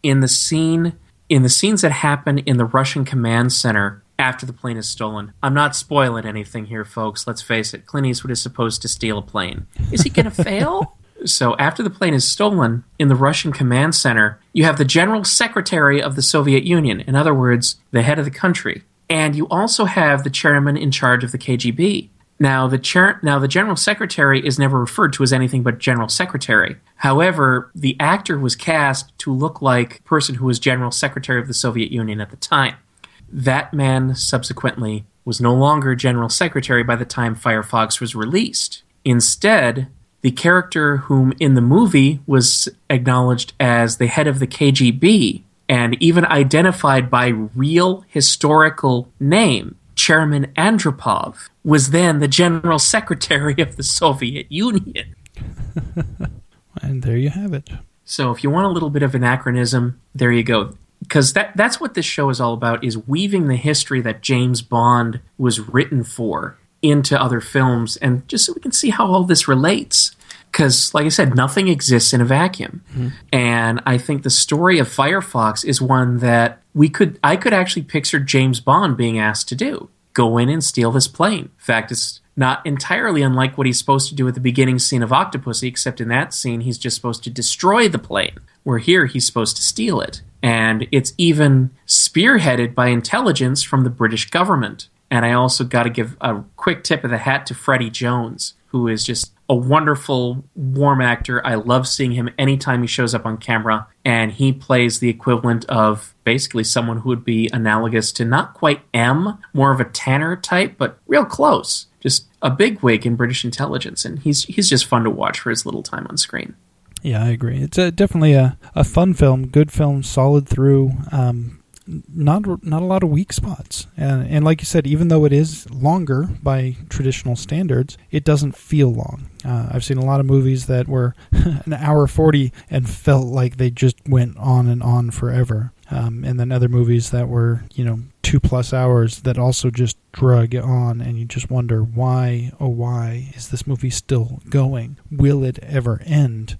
S10: In the scenes that happen in the Russian command center after the plane is stolen. I'm not spoiling anything here, folks. Let's face it. Clint Eastwood is supposed to steal a plane. Is he going to fail? So after the plane is stolen, in the Russian command center, you have the General Secretary of the Soviet Union, in other words, the head of the country. And you also have the chairman in charge of the KGB. Now, the General Secretary is never referred to as anything but General Secretary. However, the actor was cast to look like the person who was General Secretary of the Soviet Union at the time. That man subsequently was no longer General Secretary by the time Firefox was released. Instead, the character whom in the movie was acknowledged as the head of the KGB and even identified by real historical name, Chairman Andropov, was then the General Secretary of the Soviet Union.
S11: And there you have it.
S10: So if you want a little bit of anachronism, there you go. Because that's what this show is all about, is weaving the history that James Bond was written for into other films, and just so we can see how all this relates. Because, like I said, nothing exists in a vacuum. Mm-hmm. And I think the story of Firefox is one that I could actually picture James Bond being asked to do. Go in and steal this plane. In fact, it's not entirely unlike what he's supposed to do at the beginning scene of Octopussy, except in that scene, he's just supposed to destroy the plane, where here he's supposed to steal it. And it's even spearheaded by intelligence from the British government. And I also got to give a quick tip of the hat to Freddie Jones, who is just a wonderful, warm actor. I love seeing him anytime he shows up on camera, and he plays the equivalent of basically someone who would be analogous to not quite M, more of a Tanner type, but real close. Just a bigwig in British intelligence, and he's just fun to watch for his little time on screen.
S11: Yeah, I agree. It's definitely a fun film, good film, solid through. Not a lot of weak spots, and like you said, even though it is longer by traditional standards, it doesn't feel long. I've seen a lot of movies that were an hour 40 and felt like they just went on and on forever, and then other movies that were 2+ hours that also just drug on, and you just wonder why is this movie still going? Will it ever end?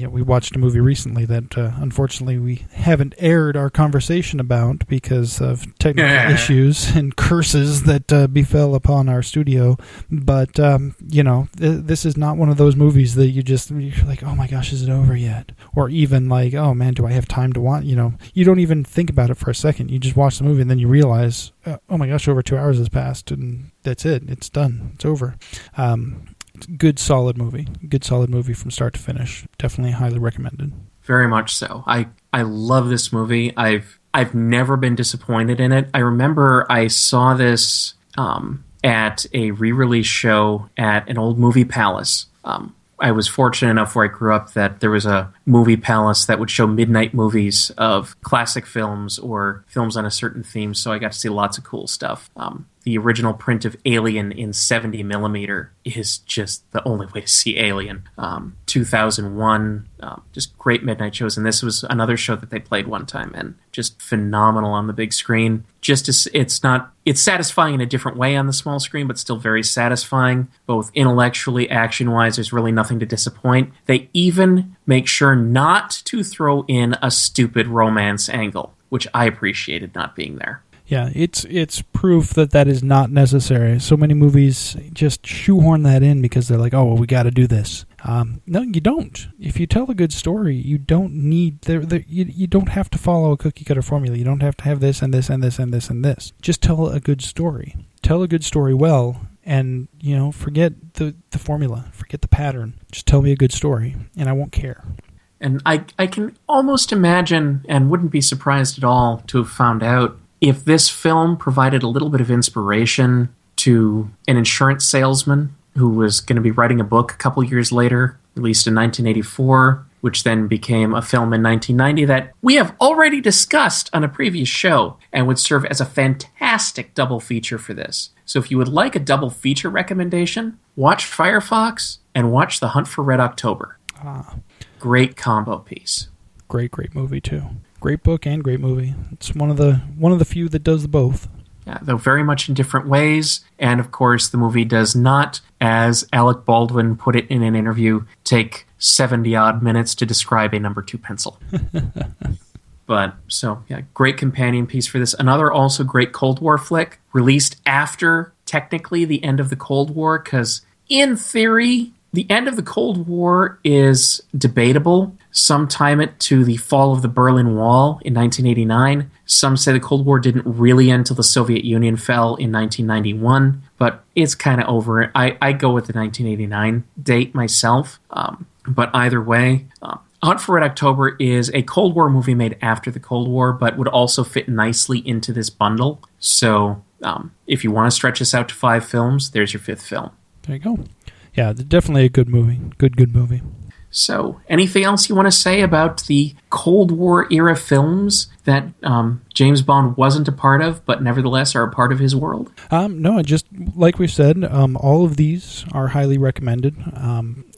S11: We watched a movie recently that unfortunately we haven't aired our conversation about because of technical issues and curses that befell upon our studio. But this is not one of those movies that you're like, oh my gosh, is it over yet? Or even like, oh man, do I have time to watch? You don't even think about it for a second. You just watch the movie and then you realize, oh my gosh, over 2 hours has passed, and that's it. It's done. It's over. Good, solid movie. Good, solid movie from start to finish. Definitely highly recommended.
S10: Very much so. I love this movie. I've never been disappointed in it. I remember I saw this at a re-release show at an old movie palace. I was fortunate enough where I grew up that there was a movie palace that would show midnight movies of classic films or films on a certain theme, so I got to see lots of cool stuff. The original print of Alien in 70 millimeter is just the only way to see Alien. 2001, just great midnight shows, and this was another show that they played one time, and just phenomenal on the big screen. It's satisfying in a different way on the small screen, but still very satisfying, both intellectually, action-wise. There's really nothing to disappoint. They even make sure not to throw in a stupid romance angle, which I appreciated not being there.
S11: Yeah, it's proof that is not necessary. So many movies just shoehorn that in because they're like, oh, well, we got to do this. No, you don't. If you tell a good story, you don't need you don't have to follow a cookie cutter formula. You don't have to have this and this and this and this and this. Just tell a good story. Tell a good story well, and forget the formula, forget the pattern. Just tell me a good story, and I won't care.
S10: And I can almost imagine, and wouldn't be surprised at all to have found out, if this film provided a little bit of inspiration to an insurance salesman who was going to be writing a book a couple years later, released in 1984, which then became a film in 1990 that we have already discussed on a previous show and would serve as a fantastic double feature for this. So if you would like a double feature recommendation, watch Firefox and watch The Hunt for Red October. Great combo piece.
S11: Great movie too. Great book and great movie. It's one of the few that does both.
S10: Yeah, though very much in different ways. And of course, the movie does not, as Alec Baldwin put it in an interview, take 70-odd minutes to describe a number 2 pencil. But, so, yeah, great companion piece for this. Another also great Cold War flick, released after, technically, the end of the Cold War, because, in theory, the end of the Cold War is debatable. Some time it to the fall of the Berlin Wall in 1989. Some say the Cold War didn't really end until the Soviet Union fell in 1991, but it's kind of over it. I go with the 1989 date myself, but either way, Hunt for Red October is a Cold War movie made after the Cold War, but would also fit nicely into this bundle. So if you want to stretch this out to 5 films, there's your 5th film.
S11: There you go. Yeah, definitely a good movie. Good movie.
S10: So, anything else you want to say about the Cold War era films that James Bond wasn't a part of, but nevertheless are a part of his world?
S11: No, just like we said, all of these are highly recommended.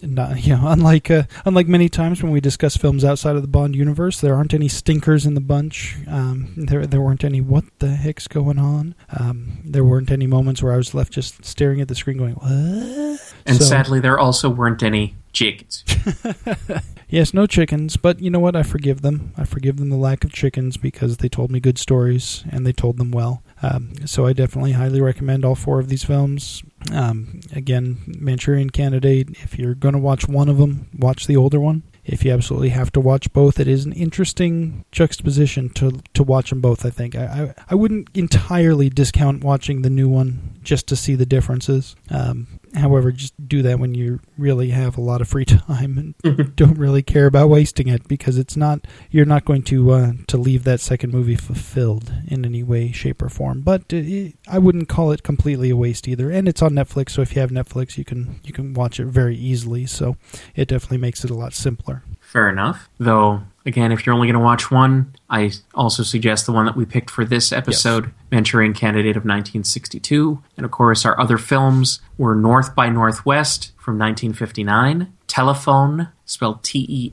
S11: Unlike many times when we discuss films outside of the Bond universe, there aren't any stinkers in the bunch. There weren't any what the heck's going on. There weren't any moments where I was left just staring at the screen going, what?
S10: And sadly, there also weren't any chickens.
S11: Yes, no chickens, but you know what? I forgive them. I forgive them the lack of chickens because they told me good stories and they told them well. So I definitely highly recommend all 4 of these films. Again, Manchurian Candidate, if you're going to watch one of them, watch the older one. If you absolutely have to watch both, it is an interesting juxtaposition to watch them both, I think. I wouldn't entirely discount watching the new one just to see the differences. However, just do that when you really have a lot of free time and don't really care about wasting it, because you're not going to leave that second movie fulfilled in any way, shape, or form. But I wouldn't call it completely a waste either. And it's on Netflix, so if you have Netflix, you can watch it very easily. So it definitely makes it a lot simpler.
S10: Fair enough. Though, again, if you're only going to watch one, I also suggest the one that we picked for this episode, yes. Manchurian Candidate of 1962. And of course, our other films were North by Northwest from 1959, Telephone, spelled Telefon,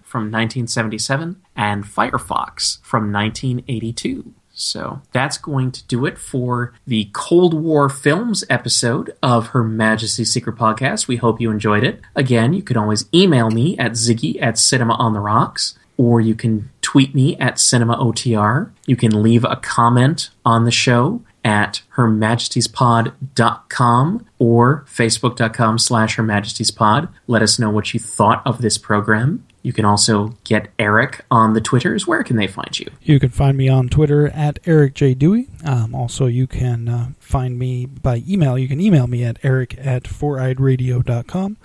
S10: from 1977, and Firefox from 1982. So that's going to do it for the Cold War Films episode of Her Majesty's Secret Podcast. We hope you enjoyed it. Again, you can always email me at ziggy@cinemaontherocks, or you can tweet me at cinemaotr. You can leave a comment on the show at hermajestyspod.com or facebook.com/hermajestyspod. Let us know what you thought of this program. You can also get Eric on the Twitters. Where can they find you?
S11: You can find me on Twitter at Eric J. Dewey. Also, you can find me by email. You can email me at eric@foureyedradio.com.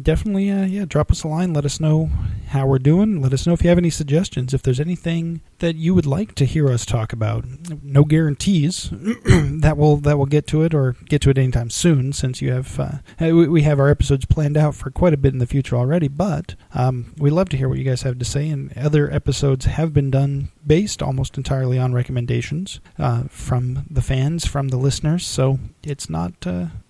S11: Definitely, drop us a line. Let us know how we're doing. Let us know if you have any suggestions. If there's anything that you would like to hear us talk about. No guarantees that we'll get to it or get to it anytime soon, since you have we have our episodes planned out for quite a bit in the future already. But we love to hear what you guys have to say, and other episodes have been done based almost entirely on recommendations from the fans, from the listeners, so it's not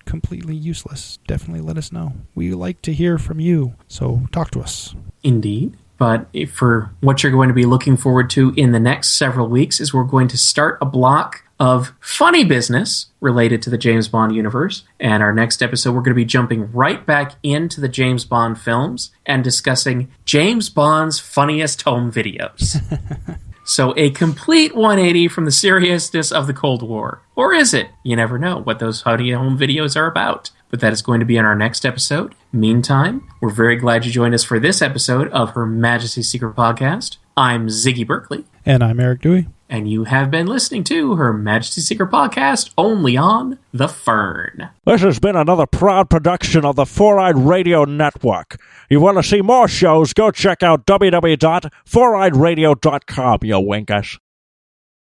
S11: completely useless. Definitely let us know. We like to hear from you, so talk to us.
S10: Indeed. But for what you're going to be looking forward to in the next several weeks is we're going to start a block of funny business related to the James Bond universe. And our next episode, we're going to be jumping right back into the James Bond films and discussing James Bond's funniest home videos. So a complete 180 from the seriousness of the Cold War. Or is it? You never know what those Howdy Home videos are about. But that is going to be in our next episode. Meantime, we're very glad you joined us for this episode of Her Majesty's Secret Podcast. I'm Ziggy Berkeley.
S11: And I'm Eric Dewey.
S10: And you have been listening to Her Majesty's Secret Podcast, only on The Fern.
S12: This has been another proud production of the Four-Eyed Radio Network. You want to see more shows, go check out www.foureyedradio.com, you winkers.